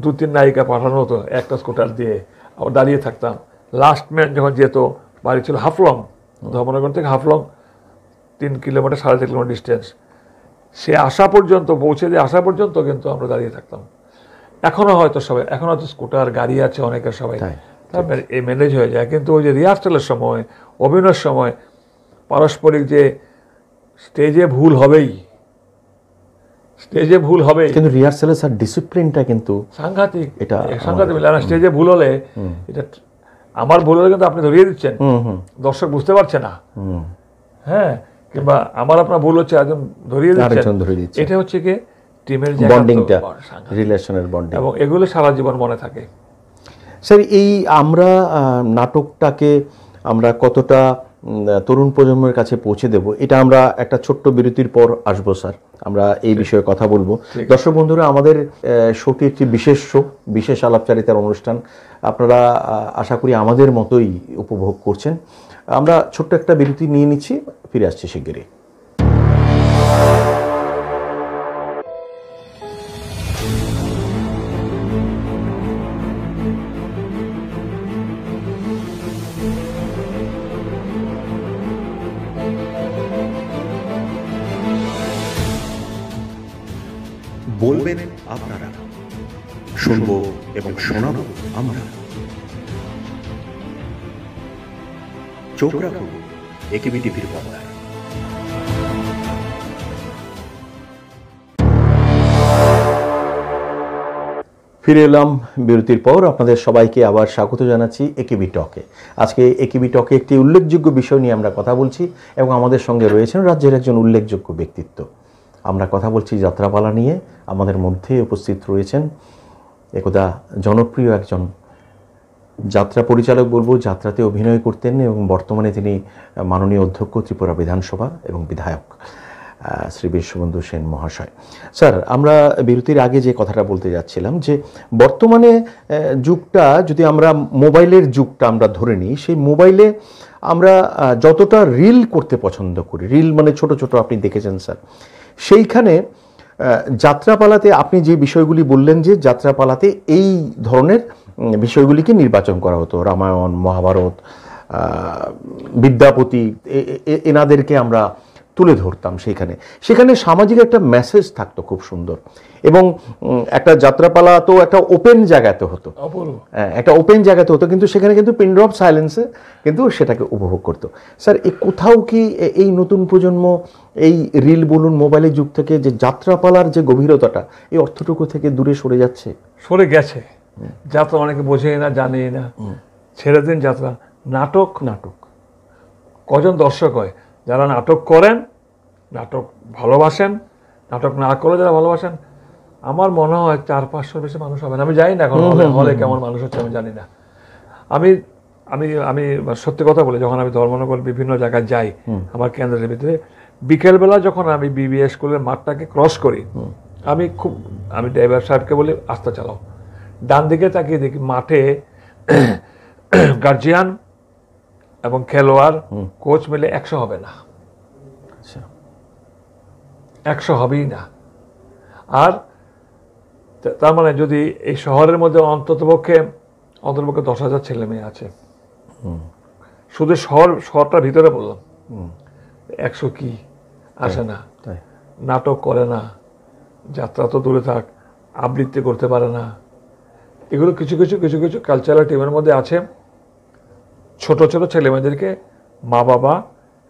2-3 নায়িকা পাঠানো হতো একটা স্কুটার দিয়ে, আবার দাঁড়িয়ে থাকতাম। লাস্ট ম্যান যখন যেত, বাড়ি ছিল হাফলং, ধর্মনগর থেকে হাফলং 3 কিলোমিটার 3.5 কিলোমিটার ডিস্টেন্স, সে আসা পর্যন্ত, পৌঁছে দিয়ে আসা পর্যন্ত কিন্তু আমরা দাঁড়িয়ে থাকতাম। এখনো হয়তো সবাই, এখন হয়তো স্কুটার গাড়ি আছে অনেকের, সবাই এই ম্যানেজ হয়ে যায়। কিন্তু ওই যে রিহার্সালের সময়, অভিনয়ের সময় পারস্পরিক যে স্টেজে ভুল হবেই, স্টেজে ভুল হবে,
কিন্তু রিহার্সালের স্যার ডিসিপ্লিনটা কিন্তু
সাংঘাতিক,
এটা
সাংঘাতিক। স্টেজে ভুল হলে, এটা আমার ভুল হলে কিন্তু আপনি ধরিয়ে দিচ্ছেন, দর্শক বুঝতে পারছে না। হ্যাঁ, কিংবা আমার আপনার ভুল হচ্ছে, একজন ধরিয়ে দিচ্ছেন, এটা হচ্ছে কি টিমের যে
বন্ডিংটা, রিলেশনের বন্ডিং,
এবং এগুলো সারা জীবন মনে থাকে।
স্যার এই আমরা নাটকটাকে আমরা কতটা তরুণ প্রজন্মের কাছে পৌঁছে দেব, এটা আমরা একটা ছোট্ট বিরতির পর আসবো স্যার, আমরা এই বিষয়ে কথা বলবো। দর্শক বন্ধুরা, আমাদের শোটি একটি বিশেষ শো, বিশেষ আলাপচারিতার অনুষ্ঠান, আপনারা আশা করি আমাদের মতোই উপভোগ করছেন। আমরা ছোট্ট একটা বিরতি নিয়ে নিচ্ছি, ফিরে আসছি শিগগিরই।
বলবেন আপনারা, শুনবো এবং শোনাবো আমরা। চোখ রাখুন একেবি টিভির পর্দায়।
ফিরে এলাম বিরতির পর, আপনাদের সবাইকে আবার স্বাগত জানাচ্ছি একেবি টকে। আজকে একেবি টকে একটি উল্লেখযোগ্য বিষয় নিয়ে আমরা কথা বলছি, এবং আমাদের সঙ্গে রয়েছেন রাজ্যের একজন উল্লেখযোগ্য ব্যক্তিত্ব। আমরা কথা বলছি যাত্রাপালা নিয়ে। আমাদের মধ্যে উপস্থিত রয়েছেন একদা জনপ্রিয় একজন যাত্রা পরিচালক বলবো, যাত্রাতে অভিনয় করতেন এবং বর্তমানে তিনি মাননীয় অধ্যক্ষ ত্রিপুরা বিধানসভা এবং বিধায়ক শ্রী বিশ্ববন্ধু সেন মহাশয়। স্যার, আমরা বিরতির আগে যে কথাটা বলতে যাচ্ছিলাম যে বর্তমানে যুগটা যদি আমরা মোবাইলের যুগটা আমরা ধরে নিই, সেই মোবাইলে আমরা যতটা রিল করতে পছন্দ করি, রিল মানে ছোট ছোট আপনি দেখেছেন স্যার, সেইখানে যাত্রাপালাতে আপনি যে বিষয়গুলি বললেন যে যাত্রাপালাতে এই ধরনের বিষয়গুলিকে নির্বাচন করা হতো, রামায়ণ, মহাভারত, বিদ্যাপতি, এনাদেরকে আমরা তুলে ধরতাম। সেখানে সামাজিক একটা মেসেজ থাকতো খুব সুন্দর, এবং একটা যাত্রাপালা তো একটা ওপেন জায়গাতে হতো, একটা ওপেন জায়গাতে হতো, কিন্তু সেখানে কিন্তু পিন ড্রপ সাইলেন্সে কিন্তু সেটাকে উপভোগ করতো। স্যার, কোথাও কি এই নতুন প্রজন্ম এই রিল বলুন, মোবাইলের যুগ থেকে যে যাত্রাপালার যে গভীরতাটা, এই অর্থটুকু থেকে দূরে সরে যাচ্ছে?
সরে গেছে। যাত্রা অনেকে বোঝেই না, জানেই না, ছেড়ে দিন যাত্রা। নাটক কজন দর্শক হয় যারা নাটক করেন, নাটক ভালোবাসেন, নাটক না করে যারা ভালোবাসেন, আমার মনে হয় 400-500 বেশি মানুষ হবে না। আমি জানি না এখন হলে কেমন মানুষ হচ্ছে, আমি জানি না। আমি আমি আমি সত্যি কথা বলি, যখন আমি ধর্মনগর বিভিন্ন জায়গায় যাই আমার কেন্দ্রের ভিতরে, বিকেলবেলা যখন আমি বিবিএস স্কুলের মাঠটাকে ক্রস করি, আমি ড্রাইভার সাহেবকে বলি আস্তে চালাও, ডান দিকে তাকিয়ে দেখি মাঠে গার্জিয়ান এবং খেলোয়াড় কোচ মিলে 100 হবে না, 100 হবেই না। আর তার মানে যদি এই শহরের মধ্যে অন্ততপক্ষে 10,000 ছেলে মেয়ে আছে, শুধু শহরটার ভিতরে বললাম, 100 কি আসে না, নাটক করে না, যাত্রা তো দূরে থাক, আবৃত্তি করতে পারে না। এগুলো কিছু কিছু কালচারাল টিমের মধ্যে আছে। ছোট ছোট ছেলেমেয়েদেরকে মা বাবা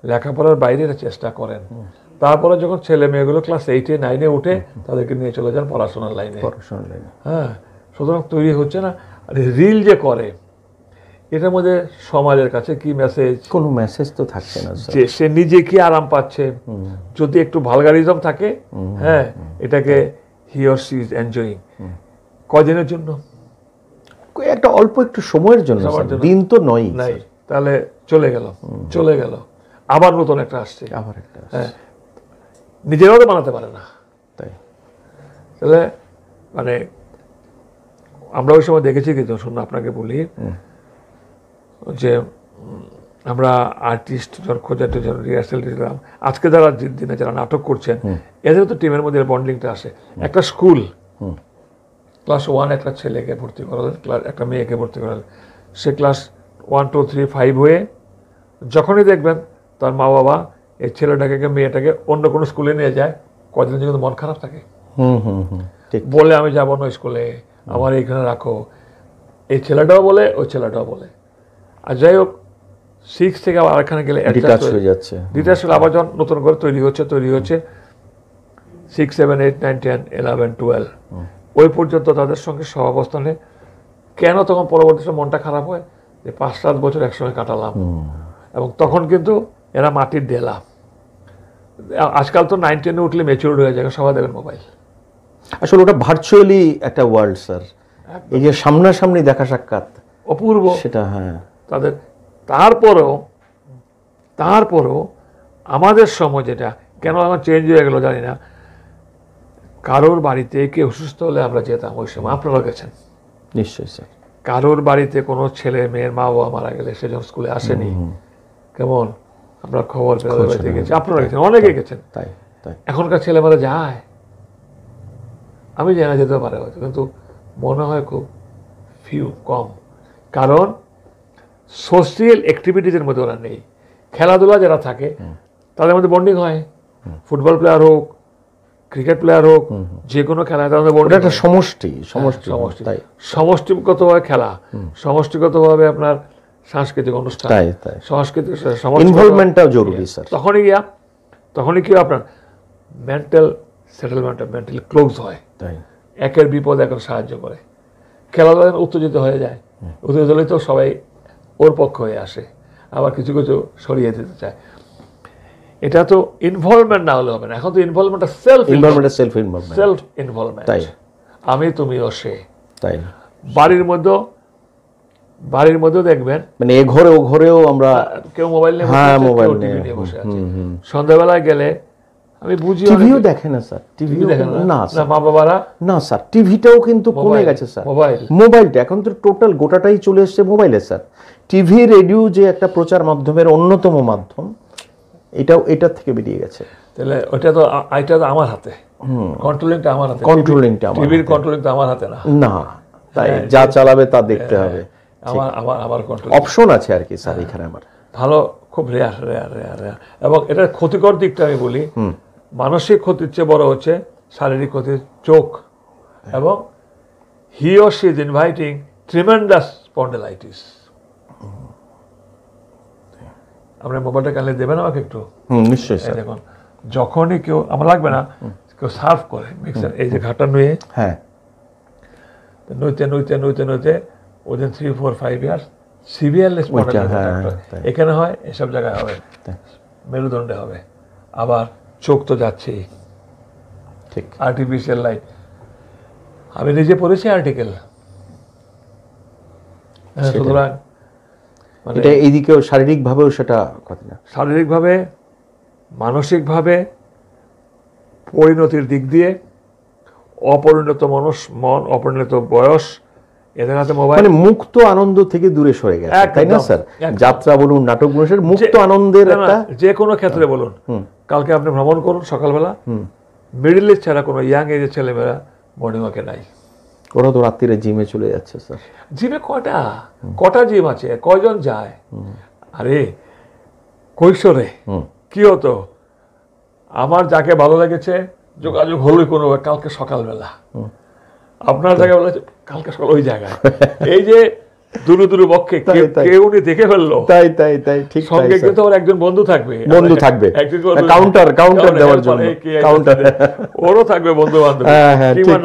লেখাপড়ার বাইরে চেষ্টা করেন, তারপরে যখন ছেলে মেয়েগুলো ক্লাস 8-9 উঠে তাদেরকে নিয়ে চলে যান পড়াশোনার লাইনে। হ্যাঁ, সুতরাং তৈরি হচ্ছে না। আর রিল যে করে, এটার মধ্যে সমাজের কাছে কি মেসেজ?
কোনো মেসেজ তো থাকছে না,
যে সে নিজে কি আরাম পাচ্ছে। যদি একটু ভালগারিজম থাকে, হ্যাঁ, এটাকে he or she is enjoying. কদিনের জন্য,
একটা অল্প একটু সময়ের জন্য, দিন তো নয়,
তাহলে চলে গেল, আবার নতুন একটা আসছে, হ্যাঁ, নিজেরাও তো বানাতে পারে না। তাহলে মানে আমরা ওই সময় দেখেছি কিন্তু, শুনুন আপনাকে বলি, যে আমরা আর্টিস্ট খোঁজার রিহার্সাল দিলাম, আজকে যারা দিনে যারা নাটক করছেন, এদের তো টিমের মধ্যে বন্ডিংটা আসে। একটা স্কুল ক্লাস 1 একটা ছেলেকে ভর্তি করালেন, একটা মেয়েকে ভর্তি করালেন, সে ক্লাস 1, 2, 3, 5 হয়ে যখনই দেখবেন তার মা বাবা এই ছেলেটাকে মেয়েটাকে অন্য কোনো স্কুলে নিয়ে যায়, কদিনের জন্য মন খারাপ থাকে, বলে আমি যাবো না স্কুলে, আমার এইখানে রাখো। এই ছেলেটাও বলে, ওই ছেলেটাও বলে। আর যাই হোক, 6 থেকে আবার এখানে গেলে
ডিটাচ হয়ে যাচ্ছে,
আবার যখন নতুন করে তৈরি হচ্ছে 6, 7, 8, 9, 10, 11, 12 ওই পর্যন্ত তাদের সঙ্গে সহাবস্থানে। কেন তখন পরবর্তী মনটা খারাপ হয় যে 5-7 বছর একসঙ্গে কাটালাম, এবং তখন কিন্তু এরা মাটির ডেলা। আজকাল তো 9-10 উঠলে ম্যাচিউরড হয়ে যায়, সবাই দেখেন মোবাইল।
আসলে ওটা ভার্চুয়ালি একটা ওয়ার্ল্ড স্যার, এই যে সামনাসামনি দেখা সাক্ষাৎ
অপূর্ব
সেটা। হ্যাঁ,
তাদের তারপরেও আমাদের সময় যেটা কেন আমার চেঞ্জ হয়ে গেল জানি না। কারোর বাড়িতে কেউ অসুস্থ হলে আমরা যেতাম ওই সময়, আপনারা গেছেন
নিশ্চয়ই স্যার।
কারোর বাড়িতে কোনো ছেলে মেয়ের মা বাবা মারা গেলে সে যখন স্কুলে আসেনি, কেমন আমরা খবর পেতে গেছি, আপনারা গেছেন, অনেকে গেছেন।
তাই
এখনকার ছেলেমেয়েরা যায়, আমি জানা যেতে পারে হয়তো, কিন্তু মনে হয় খুব কম। কারণ সোশিয়াল অ্যাক্টিভিটিজের মধ্যে ওরা নেই। খেলাধুলা যারা থাকে তাদের মধ্যে বন্ডিং হয়, ফুটবল প্লেয়ার হোক, ক্রিকেট প্লেয়ার হোক, যে কোনো খেলায় তাদের মধ্যে বন্ডিং।
একটা সমষ্টি
সমষ্টিগতভাবে খেলা, সমষ্টিগতভাবে আপনার সাংস্কৃতিক অনুষ্ঠান, সাংস্কৃতিক
ইনভলভমেন্টটাও জরুরি স্যার।
তখনই কি আপনার মেন্টাল সেটেলমেন্ট, মেন্টালি ক্লোজ হয়, একের বিপদে একের সাহায্য করে। খেলাধুলা উত্তেজিত হয়ে যায়, উত্তেজিত হলে তো সবাই ওর পক্ষ হয়ে আসে, আবার কিছু কিছু সরিয়ে দিতে চায়। এটা তো ইনভলভমেন্ট না হলে হবে না। এখন তো ইনভলভমেন্টটা সেলফ ইনভলভমেন্ট। আমি, তুমি ও সে,
তাই
বাড়ির মধ্যেও দেখবেন
মানে এ ঘরে ও ঘরেও আমরা
কেউ মোবাইল নিয়ে
হ্যাঁ,
বসে আছে,
মোবাইল
কেউ
নিয়ে,
টিভি নিয়ে বসে আছে। সন্ধ্যাবেলায় গেলে আমি বুঝি
টিভিও দেখে না স্যার, টিভিও
দেখেন
না
না
স্যার,
মা বাবারা,
না স্যার, টিভিটাও কিন্তু কমে
মোবাইল,
গেছে স্যার।
মোবাইল।
মোবাইলটা এখন তো টোটাল গোটাটাই চলে এসছে মোবাইলে স্যার। টিভি রেডিও যে একটা প্রচার মাধ্যমের অন্যতম মাধ্যম, এটার থেকে বেরিয়ে গেছে।
তাহলে ওটা তো আমার হাতে, কন্ট্রোলিংটা আমার হাতে,
কন্ট্রোলিংটা আমার
টিভির কন্ট্রোলিংটা আমার হাতে না,
না, তাই যা চালাবে তা দেখতে হবে।
আমার কন্ট্রোল
অপশন আছে আর কি স্যার এখানে আমার।
ভালো, খুব রেয়ার। এবং এটার ক্ষতিকর দিকটা আমি বলি, মানসিক ক্ষতির চেয়ে বড় হচ্ছে শারীরিক ক্ষতি, চোখ, এবং he or she is inviting tremendous spondylitis. আপনার মোবাইলটা কালে দেবেন আমাকে একটু?
নিশ্চয়ই স্যার।
দেখুন, যখনই কেউ, আমার লাগবে না, কেউ সার্ভ করে মিক্সার, এই যে ঘাটটা নুয়ে,
হ্যাঁ,
নইতে within 3-4-5 years সিভিয়ারলি স্পন্ডেলাইটিস এখানে হয়, এসব জায়গায় হবে, মেরুদণ্ডে হবে, আবার চোখ তো যাচ্ছেই,
ঠিক।
আর্টিফিশিয়াল লাইট, আমি নিজে পড়েছি আর্টিকেল। সুতরাং
এটা এইদিকেও শারীরিকভাবেও সেটা কথা না,
শারীরিকভাবে, মানসিকভাবে, পরিণতির দিক দিয়ে, অপরিণত মন, অপরিণত বয়স, এদের হাতে মোবাইল,
মানে মুক্ত আনন্দ থেকে দূরে সরে গেছে, তাই না স্যার?
একদম।
যাত্রা বলুন, নাটক বলুন, সেটা মুক্ত আনন্দের একটা,
যে কোনো ক্ষেত্রে বলুন। কালকে আপনি ভ্রমণ করুন সকালবেলা, মিডল ইস্ট ছাড়া কোনো ইয়াং এজের ছেলেমেয়েরা মর্নিং ওয়াকে নাই।
ওরা তো রাত্রিরে জিমে চলে যাচ্ছে স্যার।
জিমে কটা জিম আছে, কয়জন যায়? আরে কৈশোরে কি হতো, আমার যাকে ভালো লেগেছে যোগাযোগ হলোই কোনো কালকে সকালবেলা, আপনার জায়গায় বলে কালকে সকাল ওই জায়গায়, এই যে দুরু বক্ষে কেউ উনি দেখে ফেললো,
তাই ঠিক।
সঙ্গে কিন্তু আমার একজন বন্ধু থাকবে,
কাউন্টার দেওয়ার জন্য, কাউন্টার,
ওরও থাকবে বন্ধু বান্ধব, কিংবা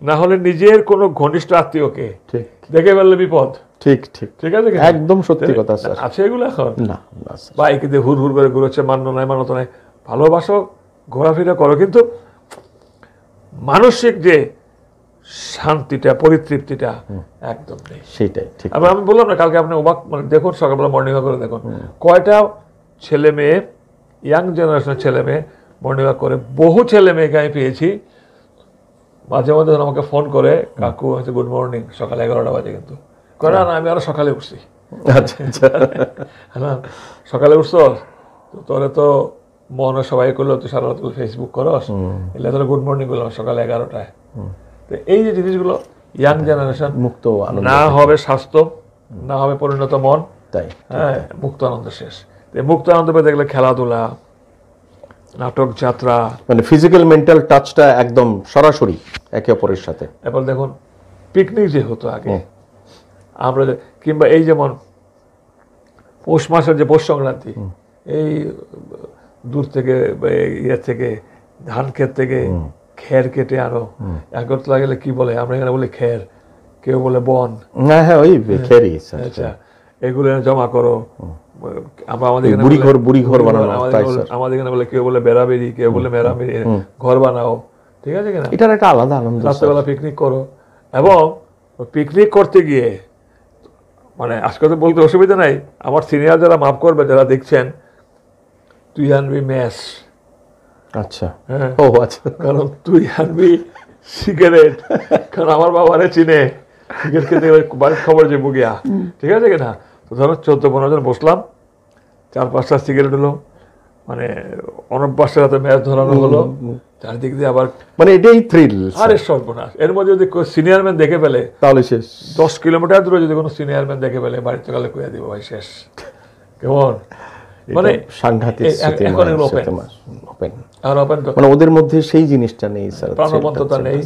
না হলে নিজের কোনো ঘনিষ্ঠ আত্মীয়কে দেখে ফেললে বিপদ। ঠিক আছে,
একদম সত্যি কথা স্যার।
আছে এগুলো এখন
না,
বাইকে দিয়ে হুড় করে ঘুরোচ্ছে, মানত নাই, ভালোবাসো, ঘোরাফেরা করো, কিন্তু মানসিক যে শান্তিটা, পরিতৃপ্তিটা একদম নেই।
সেটাই ঠিক।
আমি বললাম না কালকে, আপনি অবাক, মানে দেখুন সকালবেলা মর্নিং ওয়াক করে দেখুন, কয়টা ছেলে মেয়ে, ইয়াং জেনারেশনের ছেলে মেয়ে মর্নিং ওয়াক করে। বহু ছেলে মেয়েকে আমি পেয়েছি মাঝে মধ্যে আমাকে ফোন করে, কাকু হচ্ছে গুড মর্নিং, সকাল 11টা বাজে, কিন্তু করে না, আমি আরো সকালে উঠছি।
আচ্ছা,
হ্যাঁ, সকালে উঠছ তোরে তো মনে সবাই করলো, তুই সারা রাত ফেসবুক করস, এলে তোর গুড মর্নিং করলাম সকাল 11টায়। তো এই যে জিনিসগুলো ইয়াং জেনারেশন,
মুক্ত আনন্দ,
না হবে স্বাস্থ্য, না হবে পরিণত মন,
তাই
হ্যাঁ, মুক্ত আনন্দ শেষ। মুক্ত আনন্দ পেয়ে দেখলে খেলাধুলা, নাটক, যাত্রা,
মানে ফিজিক্যাল মেন্টাল টাচটা একদম সরাসরি একে অপরের সাথে।
এরপর দেখুন পিকনিক যে হতো আগে আমরা, কিংবা এই যেমন পৌষ মাসের যে পৌষ সংক্রান্তি, এই দূর থেকে ইয়ে থেকে ধান ক্ষেত থেকে খের কেটে আনো, একত্র গেলে কি বলে, আমরা এখানে বলি খের, কেউ বলে বন,
হ্যাঁ ওই খেরি।
আচ্ছা, এগুলো জমা করো, আমরা আমাদের
বুড়ি ঘর বানানো,
আমাদের এখানে বলে, কেউ বলে বেড়াবেড়ি, কেউ বলে মেরামেরি, ঘর বানাও, ঠিক আছে কিনা?
এটার একটা আলাদা আনন্দ।
রাত্রেবেলা পিকনিক করো, এবং পিকনিক করতে গিয়ে, মানে আজকে তো বলতে অসুবিধা নাই, আমার সিনিয়র যারা মাফ করবে, যারা দেখছেন, তুই আনবি ম্যাশ,
আচ্ছা,
হ্যাঁ,
ও আচ্ছা,
কারণ তুই আনবি সিগারেট, কারণ আমার বাবারে চিনে, সিগারেট খেতে বাড়ির খবর যে বুগিয়া, ঠিক আছে কিনা? তো ধরো 14-15 জন বসলাম, 4-5টা সিগারেট হলো, মানে অনভ্যাসের হাতে ম্যাচ ধরানো হলো, চারদিক দিয়ে আবার,
মানে এটাই থ্রিল।
আরে সর্বনাশ, এর মধ্যে যদি সিনিয়র ম্যান দেখে ফেলে
তাহলে শেষ।
10 কিলোমিটার দূরে যদি কোনো সিনিয়র ম্যান দেখে ফেলে, বাড়িতে গেলে কইয়া দিব ভাই শেষ। কেমন মানে
সাংঘাতিক ওপেন,
আর ওপেন তো
মানে ওদের মধ্যে সেই জিনিসটা নেই স্যার,
প্রাণবন্ততা নেই।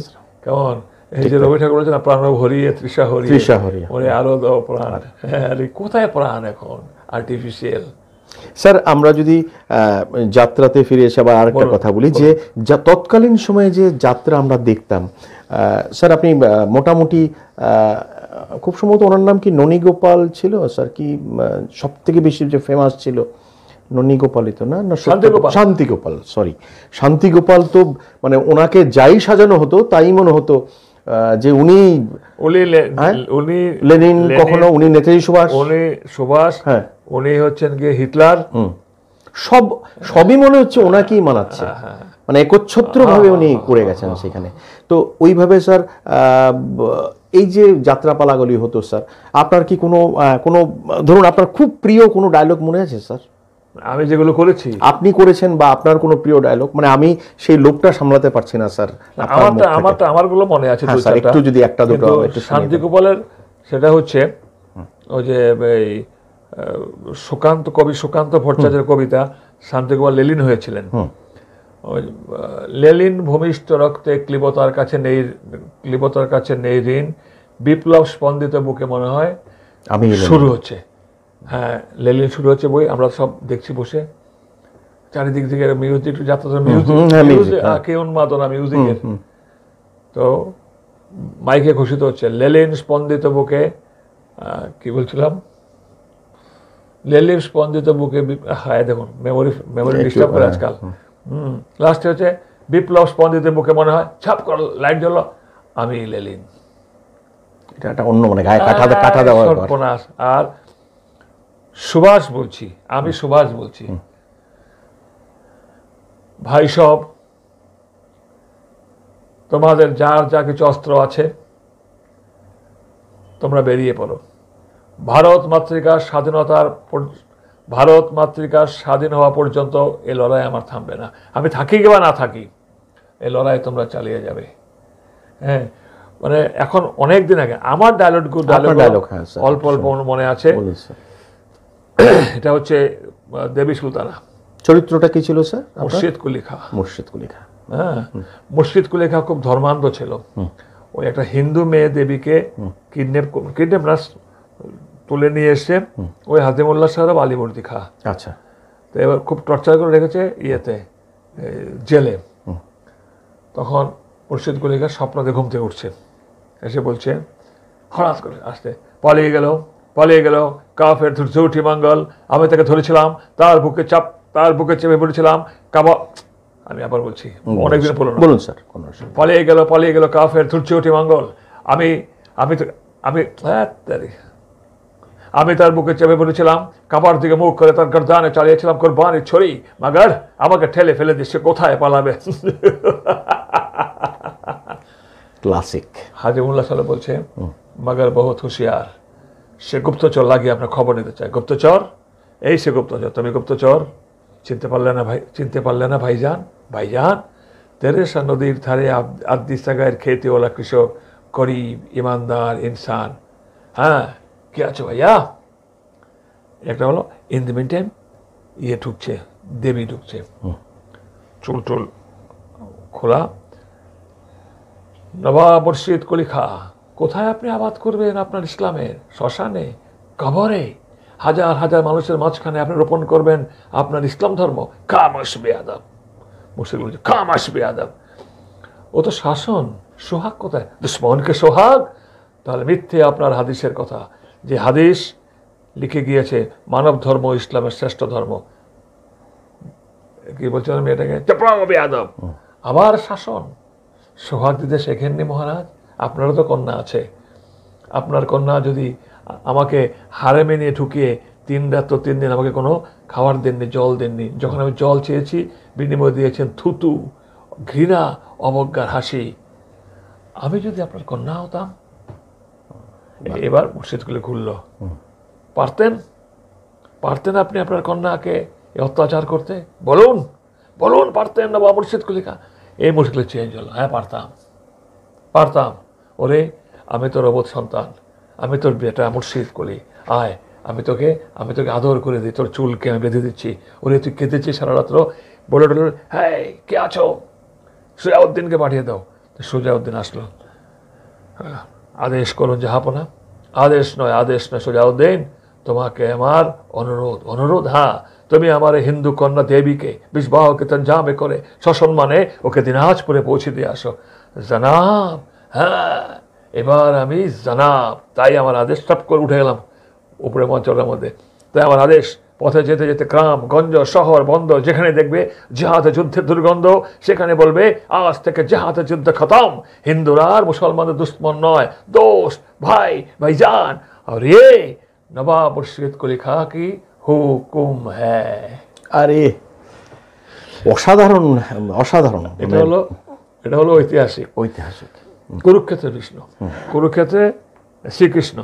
কেমন এই যে রবি ঠাকুর বলেছে না, প্রাণ হরিয়ে তৃষা হরিয়ে, ওরে আরো দাও প্রাণ। হ্যাঁ, কোথায় প্রাণ এখন? আর্টিফিশিয়াল।
স্যার আমরা যদি যাত্রাতে ফিরে এসে আবার আরেকটা কথা বলি, যে তৎকালীন সময়ে যে যাত্রা আমরা দেখতাম, স্যার আপনি মোটামুটি খুব সম্ভবত ওনার নাম কি ননীগোপাল ছিল স্যার, কি সব থেকে বেশি যে ফেমাস ছিল? ননীগোপালই তো না, শান্তিগোপাল, সরি, শান্তিগোপাল তো মানে ওনাকে যাই সাজানো হতো তাই মনে হতো যে উনি
উনি উনি
লেনিন, কখনো উনি নেতাজি সুভাষ,
উনি সুভাষ,
হ্যাঁ,
উনি হচ্ছেন গিয়ে হিটলার,
সবই মনে হচ্ছে ওনাকেই মানাচ্ছে, মানে একচ্ছত্র ভাবে উনি করে গেছেন সেখানে। তো ওইভাবে স্যার এই যে যাত্রাপালাগুলি হতো স্যার, আপনার কি কোনো কোনো ধরুন আপনার খুব প্রিয় কোনো ডায়লগ মনে আছে স্যার?
আমি যেগুলো করেছি,
আপনি করেছেন বা আপনার কোনো প্রিয় ডায়লগ, মানে আমি সেই লোকটা সামলাতে পারছি না স্যার।
আমারগুলো মনে আছে,
একটু যদি একটা দুটো একটু
শান্তি গোপালের, সেটা হচ্ছে ওই যে এই কবি সুকান্ত ভট্টাচার্যের কবিতা শান্তিগোপাল লেলিন হয়েছিলেন। লেলিন ভূমিষ্ঠ রক্তে ক্লিবতার কাছে নেই ঋণ, বিপ্লব স্পন্দিত বুকে মনে হয়
আমি
শুরু হচ্ছে। হ্যাঁ, লেলিন শুরু হচ্ছে বই, আমরা সব দেখছি বসে, চারিদিক থেকে মিউজিক যাত্রা, মিউজিক কে উন্মাদনা মিউজিকের। তো মাইকে ঘোষিত হচ্ছে লেলিন স্পন্দিত বুকে, কি বলছিলাম, লেলিন স্পন্দিত বুকে, হ্যাঁ দেখুন মেমোরি ডিস্টার্ব করে আজকাল। লাস্টে হচ্ছে বিপ্লব স্পন্দিত বুকে মনে হয়, ছাপ করো লাইট জ্বলো, আমি লেলিন।
এটা একটা অন্য, মানে গায়ে কাটা দেওয়া
সর্বনাশ। আর সুভাষ বলছি, আমি সুভাষ বলছি, ভাই সব তোমাদের যার যা কিছু অস্ত্র আছে তোমরা বেরিয়ে পড়ো, ভারত মাতৃকার স্বাধীন হওয়া পর্যন্ত এ লড়াই আমার থামবে না। আমি থাকি বা না থাকি, এ লড়াই তোমরা চালিয়ে যাবে। হ্যাঁ, মানে এখন অনেক দিন আগে আমার ডায়লগ অল্প অল্প মনে আছে। এটা হচ্ছে দেবী সুলতানা।
চরিত্রটা কি ছিল স্যার?
মুর্শিদ কুলি খা। হ্যাঁ, মুর্শিদ কুলি খা খুব ধর্মান্ধ ছিল। ওই একটা হিন্দু মেয়ে দেবীকে কিডন্যাপ তুলে নিয়ে এসে ওই হাজিমুল্লাহ সাহেব আলিবর্দি খা,
আচ্ছা,
তো এবার খুব টর্চার করে রেখেছে জেলে। তখন মুর্শিদ কুলি খা স্বপ্নতে ঘুম থেকে উঠছে, এসে বলছে হঠাৎ করে আসতে, পালিয়ে গেল কাফের ধূর্তি মঙ্গল, আমি তাকে ধরেছিলাম, তার বুকে চেপে পড়েছিলাম আমি আবার বলছি, অনেকদিন
বলুন স্যার।
পালিয়ে গেল কাফের ধূর্তি মঙ্গল, আমি তার বুকে চেপে পড়েছিলাম, কাবার দিকে মুখ করে তার গর্দানে চালিয়েছিলাম কোরবানির ছড়ি, মাগার আমাকে ঠেলে ফেলে দিচ্ছে, কোথায় পালাবে।
ক্লাসিক।
হাজিমুল্লাহ সাহেব বলছে মাগার বহুত হুঁশিয়ার, সে গুপ্তচর লাগিয়ে আপনার খবর নিতে চায়। গুপ্তচর? এই সে গুপ্তচর। তুমি গুপ্তচর চিনতে পারলে না ভাইজান, তেরেসা নদীর ধারে আদি সাগায়ের খেতেওয়ালা কৃষক, গরিব ইমানদার ইনসান। হ্যাঁ, কি আছো ভাইয়া? একটা হলো ইন দ্য মিন টাইম ঢুকছে, দেবী ঢুকছে, চুল খোলা। নবাব মুর্শিদ কুলি খা, কোথায় আপনি আবাদ করবেন আপনার ইসলামের? শ্মশানে, কবরে, হাজার হাজার মানুষের মাঝখানে আপনি রোপণ করবেন আপনার ইসলাম ধর্ম? কামাস বেয়াদব। মুর্শিদ বলছে কামাস বেয়াদব, ও তো শাসন, সোহাগ কোথায়? দুশ্মনকে সোহাগ? তাহলে মিথ্যে আপনার হাদিসের কথা, যে হাদিস লিখে গিয়েছে মানব ধর্ম ইসলামের শ্রেষ্ঠ ধর্ম। কি বলছিলাম মেয়েটাকে? চাপড়াও বেয়াদব। আবার শাসন, সোহাগ দিতে শেখেননি মহারাজ? আপনারও তো কন্যা আছে, আপনার কন্যা যদি আমাকে হারেমে নিয়ে ঢুকিয়ে 3 রাত তো 3 দিন আমাকে কোনো খাবার দেননি, জল দেননি। যখন আমি জল চেয়েছি বিনিময় দিয়েছেন থুতু, ঘৃণা, অবজ্ঞার হাসি। আমি যদি আপনার কন্যা হতাম। এবার মুর্শিদগুলো ঘুরল। পারতেন আপনি আপনার কন্যাকে অত্যাচার করতে? বলুন পারতেন না? বা মুর্শিদ কুলিকা এই মুশকিল চেঞ্জ হলো। হ্যাঁ পারতাম। ওরে, আমি তোর অবোধ সন্তান, আমি তোর বেটা মুর্শিদ কুলি, আয় আমি তোকে আদর করে দিই, তোর চুলকে আমি বেঁধে দিচ্ছি। ওরে তুই কেঁদেছিস সারা রাত্র, বলে হ্যাঁ কে আছো? সুজাউদ্দিনকে পাঠিয়ে দাও। সুজাউদ্দিন আসলো। আদেশ করুন জাহাপনা। আদেশ নয় সুজাউদ্দিন, তোমাকে আমার অনুরোধ। হ্যাঁ, তুমি আমার হিন্দু কন্যা দেবীকে বিবাহকে তঞ্জামে করে সসম্মানে ওকে দিনাজপুরে পৌঁছে দিয়ে আসো। জানাব। হ্যাঁ, এবার আমি জানাব, তাই আমার আদেশ টপ করে উঠে গেলাম উপরে মঞ্চটার মধ্যে। তাই আমার আদেশ, পথে যেতে যেতে গ্রাম গঞ্জ শহর বন্দর যেখানে দেখবে জেহাদে যুদ্ধের দুর্গন্ধ, সেখানে বলবে আজ থেকে জেহাদে যুদ্ধ খতম, হিন্দুরা আর মুসলমানদের দুশ্মন নয়, দোস্ত ভাই ভাইজান, আর ये নবাব মুর্শিদ কুলি খাঁ কি হুকুম হ্যায়।
আরে অসাধারণ, অসাধারণ।
এটা হলো ঐতিহাসিক।
ঐতিহাসিক।
কুরুক্ষেত্রে কৃষ্ণ, কুরুক্ষেত্রে শ্রীকৃষ্ণ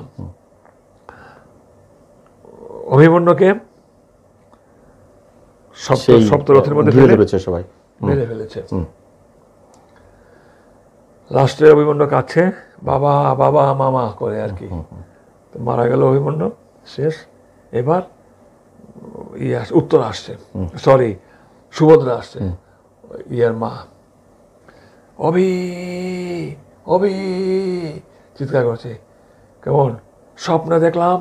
অভিমন্যুকে সপ্তরথের মধ্যে
ঘিরে ধরেছে সবাই,
মেরে ফেলেছে। লাস্টে অভিমন্যু কাছে বাবা বাবা মামা করে আর কি, তো মারা গেল অভিমন্যু, শেষ। এবার উত্তর আসছে, সরি সুভদ্রা আসছে, ইয়ার মা, অভি অভি চিৎকার করছে, কেমন স্বপ্নে দেখলাম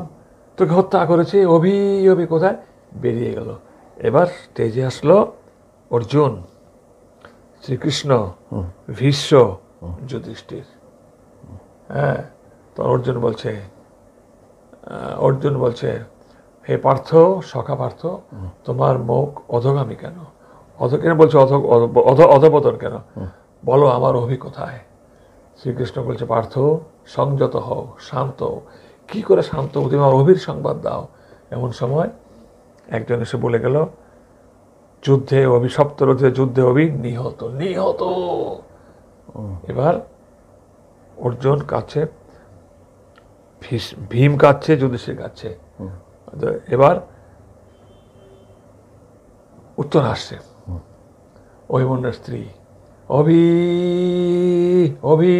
তোকে হত্যা করেছে, অভি অভি কোথায়, বেরিয়ে গেল। এবার স্টেজে আসলো অর্জুন, শ্রীকৃষ্ণ, ভীষ্ম, যুধিষ্ঠির। হ্যাঁ, তো অর্জুন বলছে হে পার্থ, সখা পার্থ, তোমার মুখ অধগামী কেন, কেন বলছে অধপতন কেন, বলো আমার অভি কোথায়। শ্রীকৃষ্ণ বলছে পার্থ সংযত হও, শান্ত। কি করে শান্ত, তুমি আমার অভির সংবাদ দাও। এমন সময় একজন এসে বলে গেল যুদ্ধে অভি, সপ্তরথে যুদ্ধে অভি নিহত, নিহত। এবার অর্জুন কাছে, ভীম কাচ্ছে, যুধিষ্ঠির কাচ্ছে। এবার উত্তর আসছে অভিমন্যুর স্ত্রী, অভি অভি।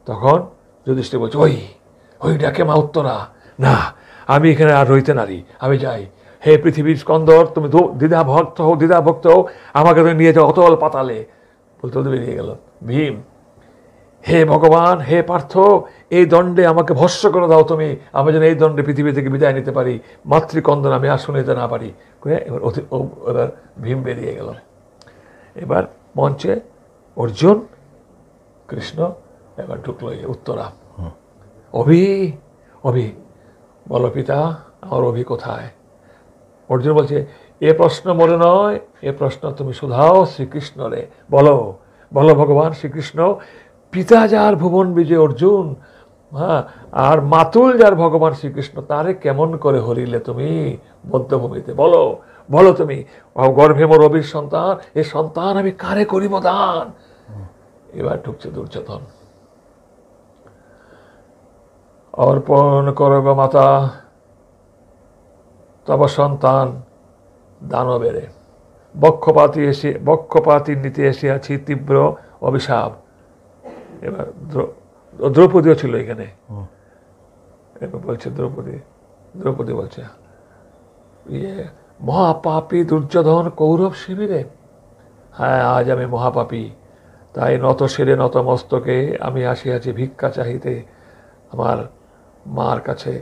তখন যুধিষ্ঠির বলছে ওই ডাকে মা উত্তরা, না আমি এখানে আর রইতে নারি, আমি যাই। হে পৃথিবীর স্কন্দর, তুমি দ্বিধা ভক্ত হও, আমাকে তুমি নিয়ে যাও অতল পাতালে। বলতে বলতে বেরিয়ে গেল। ভীম, হে ভগবান, হে পার্থ, এই দণ্ডে আমাকে ভস্ম করে দাও তুমি, আমি যেন এই দণ্ডে পৃথিবী থেকে বিদায় নিতে পারি, মাতৃকন্দন আমি আর শুনিতে না পারি। এবার ভীম বেরিয়ে গেল। এবার মঞ্চে অর্জুন, কৃষ্ণ, এবার ঢুকলো উত্তরা। অভি অভি, বলো পিতা আমার অভি কোথায়। অর্জুন বলছে এ প্রশ্ন মনে নয়, এ প্রশ্ন তুমি শুধাও শ্রীকৃষ্ণরে। বলো বলো ভগবান শ্রীকৃষ্ণ, পিতা যার ভুবন বিজয় অর্জুন, হ্যাঁ, আর মাতুল যার ভগবান শ্রীকৃষ্ণ, তারে কেমন করে হরিলে তুমি বদ্ধভূমিতে। বলো বলো তুমি, গর্ভে মোর অভির সন্তান, এ সন্তান আমি কারে করিব দান। এবার ঢুকছে দুর্যোধন। অর্পণ করব মাতা তব সন্তান দানবেরে, বক্ষপাতি নিতে এসেছি তীব্র অভিশাপ। এবার দ্রৌপদীও ছিল এখানে। এবার বলছে দ্রৌপদী বলছে মহাপাপী দুর্যোধন কৌরব শিবিরে। হ্যাঁ, আজ আমি মহাপাপী, তাই নত শিরে নত মস্তকে আমি আসিয়াছি ভিক্ষা চাহিতে আমার মার কাছে,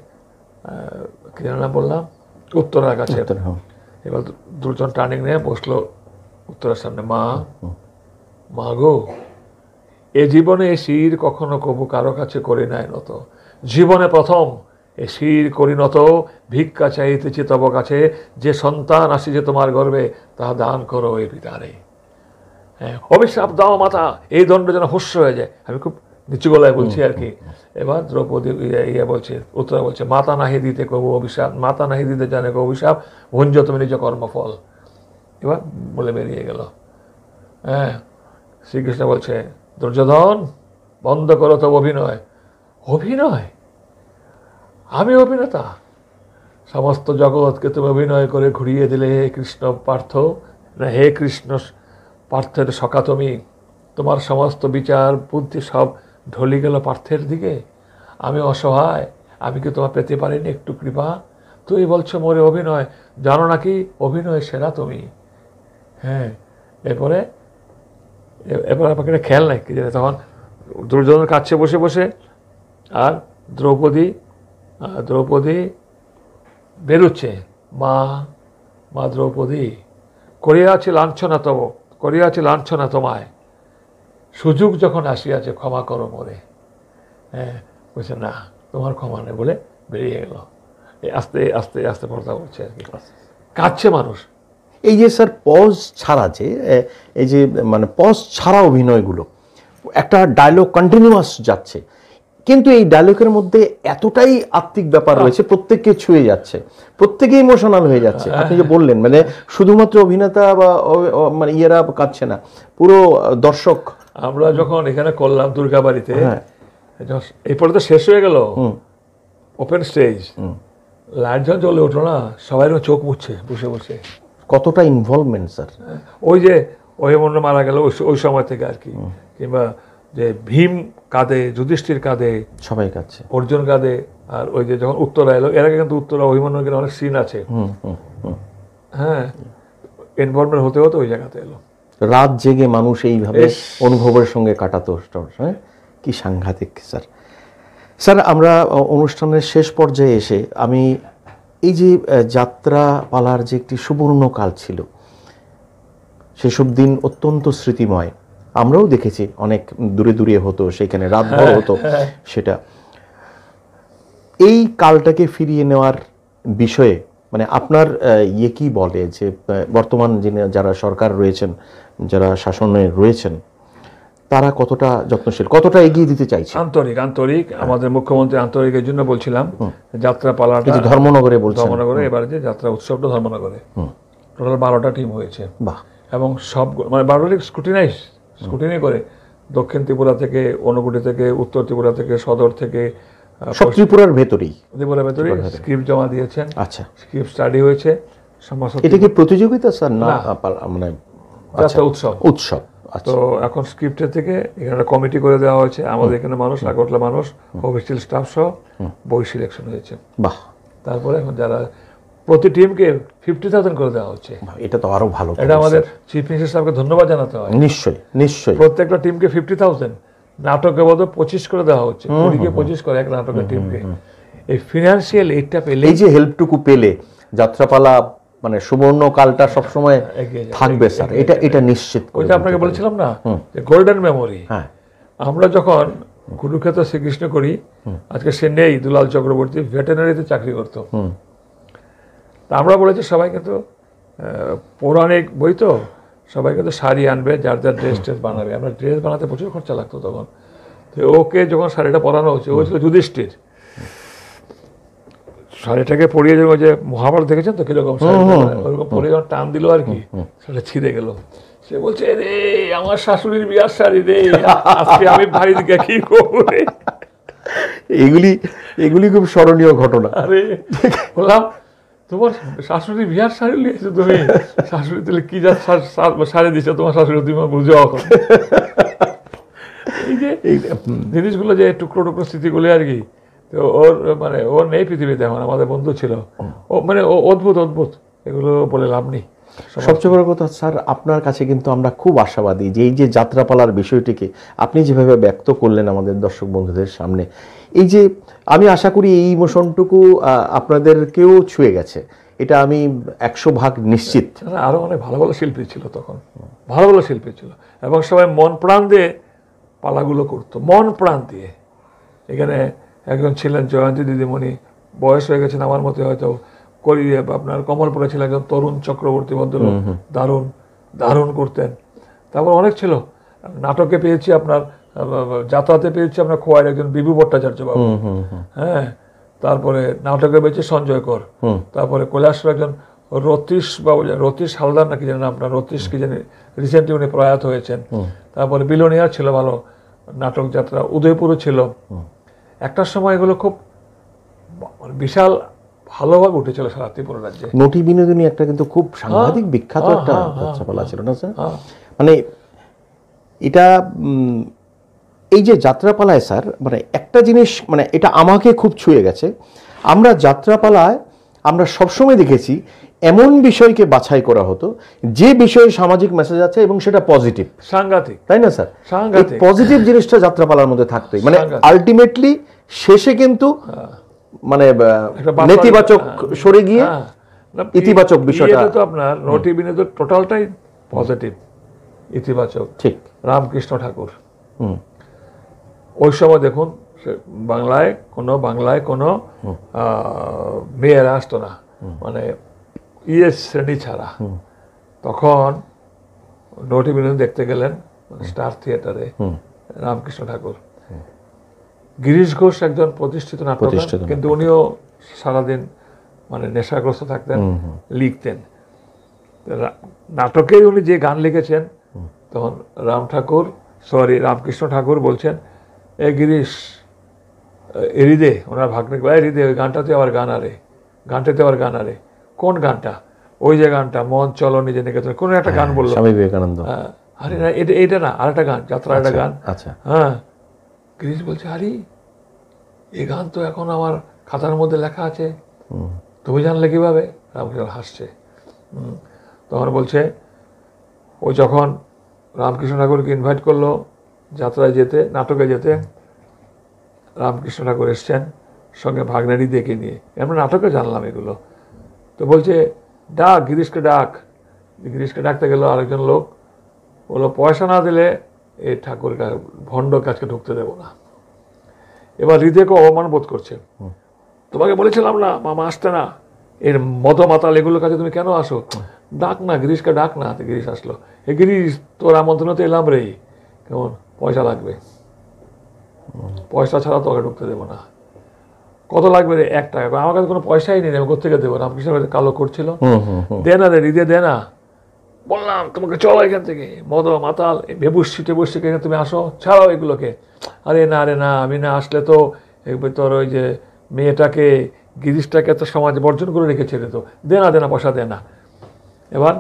কি নাম বললাম, উত্তরার কাছে। এবার দুর্যোধন টার্নিং নিয়ে বসলো উত্তরার সামনে। মা গো, এ জীবনে এ শির কখনো কবু কারো কাছে করি নাই নত, জীবনে প্রথম এ শির করি নত, ভিক্ষা চাইতেছি তব কাছে, যে সন্তান আসিছে তোমার গর্বে তাহা দান করো এই পিতারে। হ্যাঁ, অভিশাপ দাও মাতা, এই দণ্ড যেন হুস্য হয়ে যায়। আমি খুব নিচু গলায় বলছি আর কি। এবার দ্রৌপদী বলছে, উত্তরা বলছে মাতা নাহি দিতে কবু অভিশাপ, মাতা নাহি দিতে জানে কবু অভিশাপ, ভঞ্জ তুমি নিজ কর্মফল। এবার বলে বেরিয়ে গেল। হ্যাঁ, শ্রীকৃষ্ণ বলছে দুর্যোধন বন্ধ করো তো অভিনয়। অভিনয়? আমি অভিনেতা? সমস্ত জগৎকে তুমি অভিনয় করে ঘুরিয়ে দিলে হে কৃষ্ণ পার্থ, না হে কৃষ্ণ পার্থের সখা তুমি, তোমার সমস্ত বিচার বুদ্ধি সব ঢলি গেল পার্থের দিকে। আমি অসহায়, আমি কি তোমার পেতে পারিনি একটু কৃপা? তুই বলছো মোরে অভিনয়, জানো নাকি অভিনয় সেরা তুমি। হ্যাঁ, এরপরে আমাকে একটা খেয়াল নাই কি জানে, তখন দুর্যোধনের কাছে বসে বসে আর দ্রৌপদী বেরোচ্ছে। মা দ্রৌপদী, করিয়াছি লাঞ্ছনা তোমায়, সুযোগ যখন আসিয়াছে ক্ষমা করো মোরে। হ্যাঁ, বলছে না তোমার ক্ষমা নেই বলে বেরিয়ে গেল। এই আস্তে আস্তে আস্তে পর্দা উঠছে আর কি, কাঁদছে মানুষ।
এই যে স্যার পজ ছাড়া যে এই যে মানে পজ ছাড়া অভিনয়গুলো, একটা ডায়লগ কন্টিনিউয়াস যাচ্ছে, কিন্তু এই ডায়লগের মধ্যে এতটাই আত্মিক ব্যাপার রয়েছে, প্রত্যেককে ছুঁয়ে যাচ্ছে, প্রত্যেকে ইমোশনাল হয়ে যাচ্ছে। আপনি যে বললেন মানে শুধুমাত্র অভিনেতা বা মানে ইয়েরা কাঁদছে না, পুরো দর্শক।
আমরা যখন এখানে করলাম দুর্গাবাড়িতে, এরপরে তো শেষ হয়ে গেল ওপেন স্টেজ, লাইট যখন জ্বলে উঠলো না, সবাই চোখ মুছছে বসে বসে।
কতটা ইনভলভমেন্ট স্যার।
ওই যে অভিমন্যু মারা গেল ওই সময় থেকে আর কি, কিংবা যে ভীম কাঁদে, যুধিষ্ঠির কাঁদে,
সবাই কাঁদছে,
অর্জুন কাঁদে। আর ওই যে যখন উত্তরা এলো, এর আগে কিন্তু উত্তরা অভিমন্যুর অনেক সিন আছে, হ্যাঁ, ইনভলভমেন্ট হতে হতে ওই জায়গাতে এলো।
রাত জেগে মানুষ এইভাবে অনুভবের সঙ্গে কাটাতো, হ্যাঁ, কি সাংঘাতিক স্যার। স্যার আমরা অনুষ্ঠানের শেষ পর্যায়ে এসে আমি এই যে যাত্রাপালার যে একটি সুবর্ণকাল ছিল, সেসব দিন অত্যন্ত স্মৃতিময়, আমরাও দেখেছি অনেক দূরে দূরে হতো, সেখানে রাতভর হতো সেটা। এই কালটাকে ফিরিয়ে নেওয়ার বিষয়ে মানে আপনার ইয়ে কি বলে যে বর্তমান যারা সরকার রয়েছেন, যারা শাসনে রয়েছেন, তারা কতটা যত্নশীল, কতটা এগিয়ে দিতে চাইছে?
আন্তরিক আন্তরিক আমাদের মুখ্যমন্ত্রী আন্তরিকের জন্য বলছিলাম, যাত্রাপালাটা
ধর্মনগরে বলছেন,
ধর্মনগরে এবারে যে যাত্রা উৎসবটা ধর্মনগরে টোটাল 12টা টিম হয়েছে।
বাহ। এবং
সব মানে 12টি স্কুটিনি করে দক্ষিণ ত্রিপুরা থেকে, অনুগুটি থেকে, উত্তর ত্রিপুরা থেকে, সদর থেকে,
সব ত্রিপুরার ভেতরেই
স্ক্রিপ্ট জমা দিয়েছেন।
আচ্ছা,
স্ক্রিপ্ট স্টাডি হয়েছে।
এটা কি প্রতিযোগিতা স্যার না মানে
যাত্রা উৎসব?
উৎসব।
তো এখন স্ক্রিপ্টের থেকে এখানে কমিটি করে দেওয়া হয়েছে, আমাদের এখানে মানুষ, আগরতলা মানুষ, অফিসিয়াল স্টাফ সহ বই সিলেকশন হয়েছে।
বাহ।
তারপরে এখন যারা প্রতি টিমকে 50,000 করে দেওয়া হচ্ছে।
এটা তো আরো ভালো,
এটা আমাদের চিফ মিনিস্টার সাহেবকে ধন্যবাদ জানাতে হয়।
নিশ্চয়ই নিশ্চয়ই।
প্রত্যেকটা টিমকে 50,000, নাটকে বোধ 25 করে দেওয়া হচ্ছে, 20কে 25 করে এক নাটকের টিমকে। এই ফিনান্সিয়াল এইডটা পেলে,
এই যে হেল্পটুকু পেলে যাত্রাপালা মানে সুবর্ণ কালটা সবসময় থাকবে স্যার, এটা নিশ্চিত।
ওইটা আপনাকে বলেছিলাম না যে গোল্ডেন মেমোরি।
হ্যাঁ,
আমরা যখন কুরুক্ষেত্র শ্রীকৃষ্ণ করি, আজকে সে নেই, দুলাল চক্রবর্তী ভেটেনারিতে চাকরি করতো। তা আমরা বলেছি সবাই কিন্তু পৌরাণিক বই তো, সবাই কিন্তু শাড়ি আনবে, যার যার ড্রেস বানাবে। আমরা ড্রেস বানাতে প্রচুর খরচা লাগতো তখন। তো ওকে যখন শাড়িটা পরানো হচ্ছে, ও ছিল যুধিষ্ঠির, শাড়িটাকে পরিয়ে যখন, যে মহাভারত দেখেছেন তো কিরকম ওরকম পরে যখন টান দিল আর কি, সেটা ছিঁড়ে গেল। সে বলছে, রে আমার শাশুড়ির বিয়ার শাড়ি রে, আজকে আমি বাড়ি দিকে কি করবো রে।
এগুলি খুব স্মরণীয় ঘটনা।
আরে বললাম, তোমার শাশুড়ি বিয়ার শাড়ি নিয়েছো তুমি, শাশুড়ি তাহলে কি যা শাড়ি দিচ্ছ তোমার শাশুড়ি, তুমি বুঝো। এই যে জিনিসগুলো যে টুকরো টুকরো স্মৃতিগুলো আর কি, তো ওর নেই পৃথিবীতে এখন, আমাদের বন্ধু ছিল ও, মানে ও অদ্ভুত অদ্ভুত, এগুলো বলে লাভ নেই।
সবচেয়ে বড় কথা স্যার, আপনার কাছে কিন্তু আমরা খুব আশাবাদী যে এই যে যাত্রাপালার বিষয়টিকে আপনি যেভাবে ব্যক্ত করলেন আমাদের দর্শক বন্ধুদের সামনে, এই যে আমি আশা করি এই ইমোশনটুকু আপনাদেরকেও ছুঁয়ে গেছে, এটা আমি 100% নিশ্চিত।
আরো অনেক ভালো ভালো শিল্পী ছিল তখন, ভালো ভালো শিল্পী ছিল, এবং সবাই মন প্রাণ দিয়ে পালাগুলো করতো, মন প্রাণ দিয়ে। এখানে একজন ছিলেন জয়ন্তী দিদিমণি, বয়স হয়ে গেছেন আমার মতে হয়তো, করিয়ে আপনার কমলপুরে ছিল একজন তরুণ চক্রবর্তী ভদ্রলোক, দারুণ দারুণ করতেন। তারপর অনেক ছিল, নাটকে পেয়েছি আপনার, যাত্রাতে পেয়েছি আপনার খোয়াইয়ের একজন বিভু ভট্টাচার্য বাবু, হ্যাঁ, তারপরে নাটকে পেয়েছি সঞ্জয় কর, তারপরে কৈলাসের একজন রতীশ বাবু, রতীশ হালদার নাকি জানেন আপনার, রতীশ কি জানি রিসেন্টলি উনি প্রয়াত হয়েছেন। তারপরে বিলোনিয়া ছিল ভালো নাটক যাত্রা, উদয়পুরও ছিল। একটা সময় এগুলো খুব বিশাল ভালোভাবে উঠেছিল সারা ত্রিপুরা রাজ্যে।
নটি বিনোদিনী একটা কিন্তু খুব সাংঘাতিক বিখ্যাত একটা যাত্রাপালা ছিল না স্যার? মানে এটা এই যে যাত্রাপালায় স্যার, মানে একটা জিনিস, মানে এটা আমাকে খুব ছুঁয়ে গেছে। আমরা যাত্রাপালায় আমরা সবসময় দেখেছি এমন বিষয়কে বাছাই করা হতো যে বিষয়ে সামাজিক মেসেজ আছে এবং সেটা পজিটিভ,
সাংঘাতিক,
তাই না স্যার?
সাংঘাতিক
পজিটিভ জিনিসটা যাত্রাপালার মধ্যে থাকতোই, মানে আলটিমেটলি শেষে কিন্তু মানে নেতিবাচক সরে গিয়ে ইতিবাচক বিষয়টা
তো আপনার নটি বিনোদন টোটালটাই পজিটিভ, ইতিবাচক।
ঠিক।
রামকৃষ্ণ ঠাকুর ওই সময় দেখুন বাংলায় কোনো মেয়েরা আসতো না, মানে শ্রেণী ছাড়া। তখন নটিবিনোদন দেখতে গেলেন স্টার থিয়েটারে রামকৃষ্ণ ঠাকুর। গিরিশ ঘোষ একজন প্রতিষ্ঠিত নাট্যকার, কিন্তু উনিও সারাদিন মানে নেশাগ্রস্ত থাকতেন, লিখতেন। নাটকে উনি যে গান লিখেছেন, তখন রামকৃষ্ণ ঠাকুর বলছেন, এ গিরিশ, হৃদে, ওনার ভাগ্নে, হৃদে ওই গানটাতে আবার গান আরে। কোন গানটা? ওই যে গানটা, মন চলো নিজে নিকেতন, কোন একটা গান বললো
স্বামী বিবেকানন্দ।
আরে না, এটা না, আর একটা গান, যাত্রার একটা গান।
আচ্ছা,
হ্যাঁ। গিরিশ বলছে, আরে এই গান তো এখন আমার খাতার মধ্যে লেখা আছে, তুমি জানলে কিভাবে? রামকৃষ্ণ হাসছে। তখন বলছে, ও যখন রামকৃষ্ণ ঠাকুরকে ইনভাইট করলো যাত্রায় যেতে, নাটকে যেতে, রামকৃষ্ণ ঠাকুর এসছেন সঙ্গে ভাগ্নারি দেখে নিয়ে, আমরা নাটকে জানলাম এগুলো। তো বলছে, ডাক গিরিশকে ডাকতে গেল আরেকজন লোক, বললো পয়সা না দিলে এই ঠাকুর ভণ্ড কাজকে ঢুকতে দেবো না। এবার হৃদয়কে অপমান বোধ করছে, তোমাকে বলেছিলাম না মামা আসতে না, এর মদ মাতাল এগুলোর কাছে তুমি কেন আসো? ডাক না গিরিশকে, ডাক না। গিরিশ আসলো, এ গিরিশ তোর আমন্ত্রণতে এলাম রে, কেমন পয়সা লাগবে, পয়সা ছাড়া তোকে ঢুকতে দেবো না। কত লাগবে রে? 1 টাকা। আমার কাছে কোনো পয়সাই নেই, আমি কোথেকে দেবো? রামকৃষ্ণ কালো করছিল, দে না রে হৃদয়, দে না। বললাম তোমাকে চলো এখান থেকে, মদ মাতাল বেবুসি টেবুসি তুমি আসো, ছাড়াও এগুলোকে। আরে না, আমি না আসলে তো তোর ওই যে মেয়েটাকে, গিরিশটাকে তো সমাজে বর্জন করে রেখেছে রে, তো দে না পয়সা দে না। এবার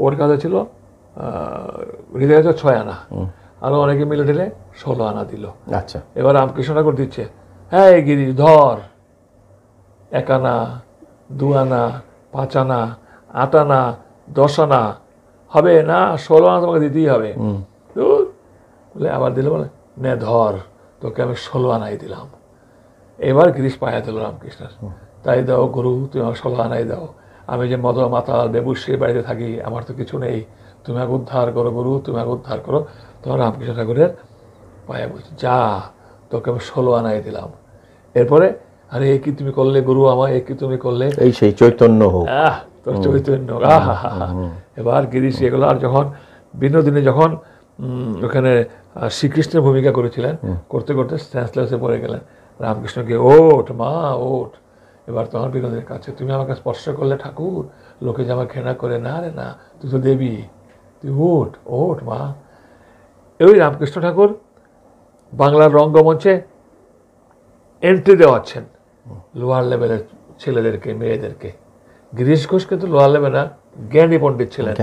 ওর কাছে ছিল হৃদয় কাছে 6 আনা, আরো অনেকে মিলে ঢেলে 16 আনা দিল।
আচ্ছা,
এবার রামকৃষ্ণ ঠাকুর দিচ্ছে, হ্যাঁ গিরিশ ধর, 1 আনা, 2 আনা, 5 আনা, 8 আনা, 10 আনা, হবে না 16 আনা তোমাকে দিতেই হবে। বলে আবার দিল, বলে নে ধর, তোকে আমি 16 আনাই দিলাম। এবার গিরিশ পায়া দিল রামকৃষ্ণের, তাই দাও গুরু, তুমি আমার 16 আনাই দাও, আমি যে মদ মাতাল বেবুসির বাড়িতে থাকি, আমার তো কিছু নেই, তুমি আমাকে উদ্ধার করো গুরু, তুমি আমাকে উদ্ধার করো। তখন রামকৃষ্ণ ঠাকুরের পায়ে বলছে, যা, তোকে আমি 16 আনাই দিলাম। এরপরে, আরে এ কি তুমি করলে গুরু আমার, এ কি তুমি করলে,
এই সেই চৈতন্য হোক,
তোর চৈতন্য। এবার গিরিশ এগুলো, আর যখন বিনোদিনী যখন ওখানে শ্রীকৃষ্ণের ভূমিকা করেছিলেন, করতে করতে সেন্সলেসে পড়ে গেলেন, রামকৃষ্ণকে ওঠ মা ওঠ। এবার তখন বিনোদিনীর কাছে, তুমি আমাকে স্পর্শ করলে ঠাকুর, লোকে যে আমার ঘৃণা করে, না রে না, তুই তো দেবী, তুই ওঠ মা। ওই রামকৃষ্ণ ঠাকুর বাংলার রঙ্গমঞ্চে এন্ট্রি দেওয়াচ্ছেন লোয়ার লেভেলের ছেলেদেরকে, মেয়েদেরকে। গিরিশ ঘোষ কিন্তু লোয়ার লেভেল না, জ্ঞানী পণ্ডিত ছিলেন।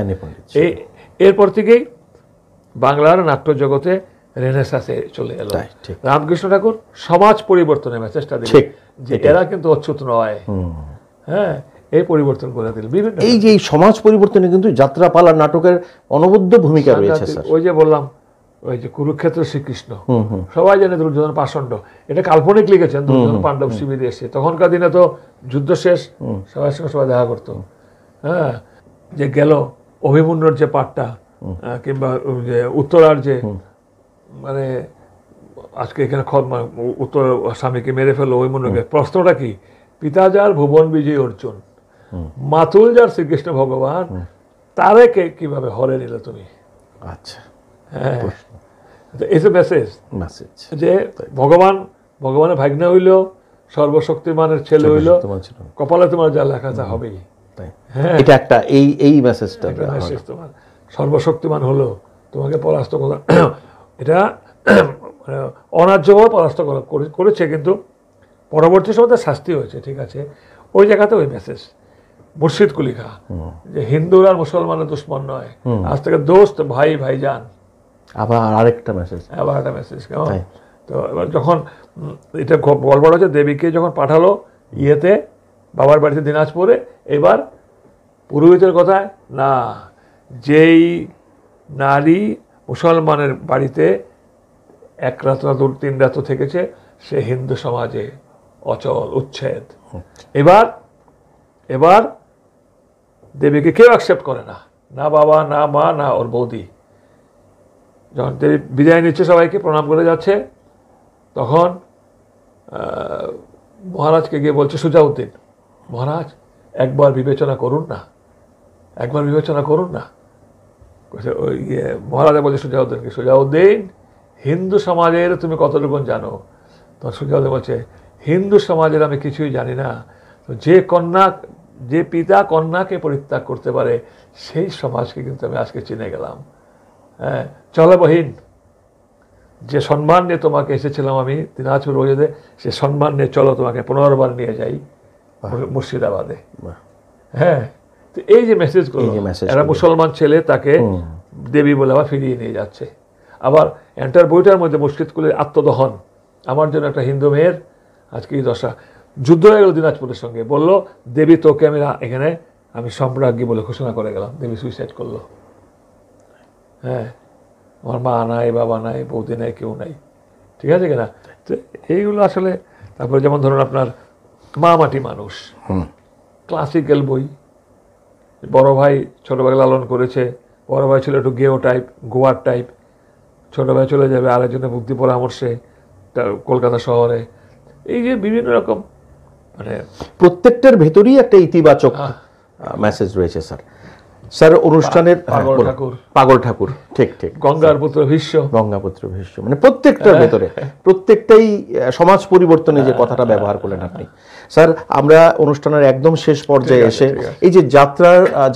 এরপর থেকেই বাংলার নাট্য জগতে রেনেসাঁসে চলে এলো। রামকৃষ্ণ ঠাকুর সমাজ পরিবর্তনের মেসেজটা দিলেন, যে এরা কিন্তু অচ্যুত নয়। হ্যাঁ, এই পরিবর্তন করে দিল বিভিন্ন।
এই যে সমাজ পরিবর্তনে কিন্তু যাত্রাপালা নাটকের অনবদ্য ভূমিকা রয়েছে স্যার।
ওই যে বললাম, ওই যে কুরুক্ষেত্র শ্রীকৃষ্ণ, সবাই জানে দুর্যোধন পাষণ্ড, এটা কাল্পনিক লিখেছেন, দুর্যোধন পাণ্ডব শিবিরে এসে। তখনকার দিনে তো যুদ্ধ শেষ, সবার সঙ্গে সবাই দেখা করতো। হ্যাঁ, যে গেল অভিমন্যুর যে পাঠটা, কিংবা যে উত্তরার যে, মানে আজকে এখানে উত্তর স্বামীকে মেরে ফেললো অভিমন্যুকে, প্রশ্নটা কি? পিতা যার ভুবন বিজয় অর্জুন, মাতুল যার শ্রীকৃষ্ণ ভগবান, তারে কিভাবে হরে নিলে তুমি?
আচ্ছা,
হ্যাঁ, এই যে মেসেজ, যে ভগবানের ভাগ্নে হইল, সর্বশক্তিমানের ছেলে হইল, কপালে তোমার যা লেখা তা হবেই।
এটা একটা এই মেসেজটা,
মেসেজ তোমার সর্বশক্তিমান হলো, তোমাকে পরাস্ত করা, এটা অন্যায্যভাবে পরাস্ত করেছে, কিন্তু পরবর্তী সময় তার শাস্তি হয়েছে, ঠিক আছে। ওই জায়গাতে ওই মেসেজ মুর্শিদ কুলিখা, যে হিন্দুর আর মুসলমানের দুশ্মন নয়, আজ থেকে দোস্ত, ভাই ভাইজান।
আবার আরেকটা মেসেজ,
কেমন? তো এবার যখন এটা গল্পটা হচ্ছে, দেবীকে যখন পাঠালো ইয়েতে, বাবার বাড়িতে দিনাজপুরে, এবার পুরোহিতের কথায় না, যেই নারী মুসলমানের বাড়িতে 1 রাত না 2-3 রাত থেকেছে, সে হিন্দু সমাজে অচল, উচ্ছেদ। এবার দেবীকে কেউ অ্যাকসেপ্ট করে না, না বাবা, না মা, না ওর বৌদি। যখন দেবী বিদায় নিচ্ছে, সবাইকে প্রণাম করে যাচ্ছে, তখন মহারাজকে গিয়ে বলছে সুজাউদ্দিন, মহারাজ একবার বিবেচনা করুন না, একবার বিবেচনা করুন না। ওই মহারাজা বলছে সুজাউদ্দিনকে, সুজাউদ্দিন হিন্দু সমাজের তুমি কতটুকু জানো? তখন সুজাউদ্দিন বলছে, হিন্দু সমাজের আমি কিছুই জানি না, তো যে পিতা কন্যাকে পরিত্যাগ করতে পারে সেই সমাজকে কিন্তু আমি আজকে চিনে গেলাম। হ্যাঁ, চলো বহিন, যে সম্মান নিয়ে তোমাকে এসেছিলাম আমি দিনাজপুর রোজেদে, সে সম্মান নিয়ে চলো, তোমাকে পুনর্বার নিয়ে যাই মুর্শিদাবাদে। হ্যাঁ, তো এই যে মেসেজগুলো, এরা মুসলমান ছেলে তাকে দেবী বলে আবার ফিরিয়ে নিয়ে যাচ্ছে। আবার এন্টার বইটার মধ্যে মুশকিলকুলের আত্মদহন, আমার জন্য একটা হিন্দু মেয়ের আজকে এই দশা, যুদ্ধ হয়ে গেল দিনাজপুরের সঙ্গে, বললো দেবী তোকে আমি এখানে আমি সম্রাজ্ঞী বলে ঘোষণা করে গেলাম, দেবী সুইসাইড করলো। হ্যাঁ, আমার মা নাই, বাবা নাই, বৌদি নাই, কেউ নাই, ঠিক আছে কিনা? তো এইগুলো আসলে, তারপরে যেমন ধরুন আপনার মা মাটি মানুষ, ক্লাসিক্যাল বই, বড় ভাই ছোট ভাই লালন করেছে, বড় ভাই ছিল একটু গেও টাইপ, গোয়ার টাইপ, ছোট ভাই চলে যাবে আরেকজনের মুক্তি পরামর্শে কলকাতা শহরে। এই যে বিভিন্ন রকম, মানে
প্রত্যেকটার ভেতরেই একটা ইতিবাচক মেসেজ রয়েছে স্যার। স্যার অনুষ্ঠানের পাগল ঠাকুর, ঠিক ঠিক,
গঙ্গার পুত্র ভীষ্ম,
গঙ্গাপুত্র ভীষ্ম, মানে প্রত্যেকটার ভেতরে প্রত্যেকটাই সমাজ পরিবর্তনে যে কথাটা ব্যবহার করলেন আপনি। স্যার, আমরা অনুষ্ঠানের একদম শেষ পর্যায়ে এসে এই যে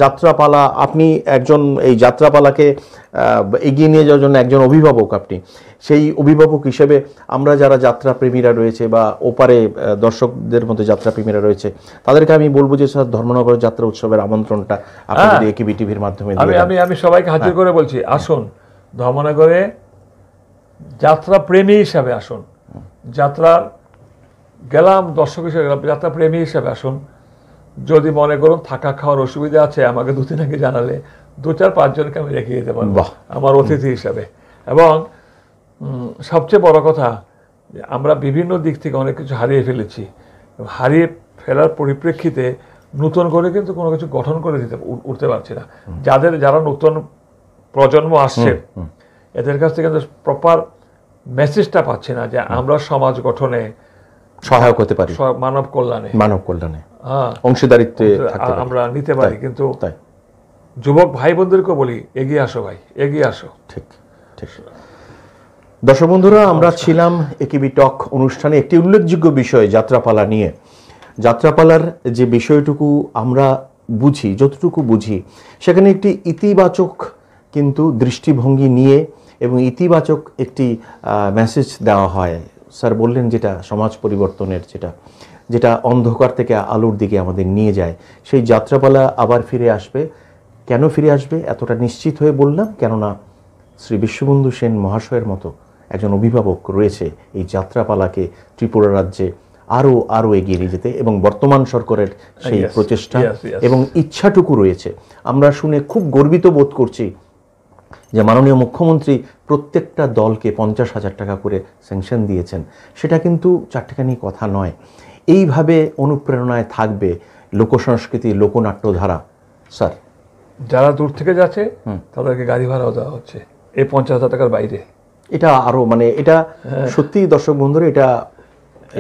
যাত্রাপালা, আপনি একজন এই যাত্রাপালাকে এগিয়ে নিয়ে যাওয়ার জন্য একজন অভিভাবক, আপনি সেই অভিভাবক হিসেবে আমরা যারা যাত্রাপ্রেমীরা রয়েছে বা ওপারে দর্শকদের মধ্যে যাত্রাপ্রেমীরা রয়েছে, তাদেরকে আমি বলবো যে স্যার ধর্মনগর যাত্রা উৎসবের আমন্ত্রণটা আপনি যদি একিবি টিভির মাধ্যমে
আমি সবাইকে হাজির করে বলছি, আসুন ধর্মনগরে যাত্রাপ্রেমী হিসাবে আসুন, যাত্রার গেলাম দর্শক হিসেবে গেলাম, যাত্রাপ্রেমী হিসাবে আসুন। যদি মনে করুন থাকা খাওয়ার অসুবিধা আছে, আমাকে 2-3 আগে জানালে 2-4-5 জনকে আমি রেখে দিতে পারবো আমার অতিথি হিসাবে। এবং সবচেয়ে বড় কথা, আমরা বিভিন্ন দিক থেকে অনেক কিছু হারিয়ে ফেলেছি, হারিয়ে ফেলার পরিপ্রেক্ষিতে নতুন করে কিন্তু কোনো কিছু গঠন করে উঠতে পারছি না। যারা নতুন প্রজন্ম আসছে এদের কাছ থেকে কিন্তু প্রপার মেসেজটা পাচ্ছি না যে আমরা সমাজ গঠনে
সহায়ক হতে পারি,
মানব কল্যাণে
অংশীদারিত্বে
আমরা নিতে পারি। কিন্তু যুবক ভাই বোনদেরকে বলি, এগিয়ে আসো ভাই, এগিয়ে আসো।
ঠিক ঠিক। দর্শক বন্ধুরা, আমরা ছিলাম একিবি টক অনুষ্ঠানে একটি উল্লেখযোগ্য বিষয় যাত্রাপালা নিয়ে। যাত্রাপালার যে বিষয়টুকু আমরা বুঝি, যতটুকু বুঝি, সেখানে একটি ইতিবাচক কিন্তু দৃষ্টিভঙ্গি নিয়ে এবং ইতিবাচক একটি মেসেজ দেওয়া হয়। স্যার বললেন যেটা সমাজ পরিবর্তনের, যেটা অন্ধকার থেকে আলোর দিকে আমাদের নিয়ে যায়, সেই যাত্রাপালা আবার ফিরে আসবে। কেন ফিরে আসবে এতটা নিশ্চিত হয়ে বললাম, কেননা শ্রী বিশ্ববন্ধু সেন মহাশয়ের মতো একজন অভিভাবক রয়েছে এই যাত্রাপালাকে ত্রিপুরা রাজ্যে আরও এগিয়ে নিয়ে যেতে, এবং বর্তমান সরকারের সেই প্রচেষ্টা এবং ইচ্ছাটুকু রয়েছে। আমরা শুনে খুব গর্বিত বোধ করছি যে মাননীয় মুখ্যমন্ত্রী প্রত্যেকটা দলকে 50,000 টাকা করে স্যাংশন দিয়েছেন। সেটা কিন্তু চারটেখানি কথা নয়। এইভাবে অনুপ্রেরণায় থাকবে লোকসংস্কৃতি, লোকনাট্যধারা। স্যার,
যারা দূর থেকে যাচ্ছে তাদেরকে গাড়ি ভাড়াও দেওয়া হচ্ছে এই 50,000 টাকার বাইরে।
এটা আরো, মানে এটা সত্যি দর্শক বন্ধুরা, এটা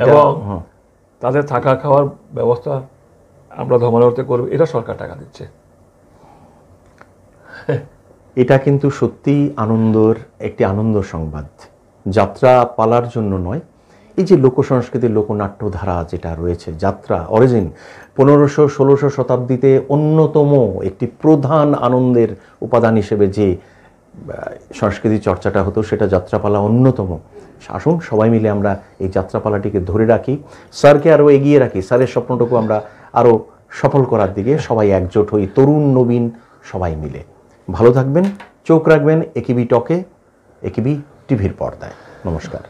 এবং তাদের থাকা খাওয়ার ব্যবস্থা আমরা ধর্মনগরতে করব, এটা সরকার টাকা দিচ্ছে।
এটা কিন্তু সত্যি একটি আনন্দ সংবাদ। যাত্রা পালার জন্য নয়, এই যে লোকসংস্কৃতির লোকনাট্যধারা যেটা রয়েছে, যাত্রা অরিজিন 1500-1600 শতাব্দীতে অন্যতম একটি প্রধান আনন্দের উপাদান হিসেবে যে সংস্কৃতি চর্চাটা হতো, সেটা যাত্রাপালা অন্যতম। আসুন সবাই মিলে আমরা এই যাত্রাপালাটিকে ধরে রাখি, স্যারকে আরও এগিয়ে রাখি, স্যারের স্বপ্নটুকু আমরা আরও সফল করার দিকে সবাই একজোট হই, তরুণ নবীন সবাই মিলে। ভালো থাকবেন, চোখ রাখবেন একিবি টকে, একিবি টিভির পর্দায়। নমস্কার।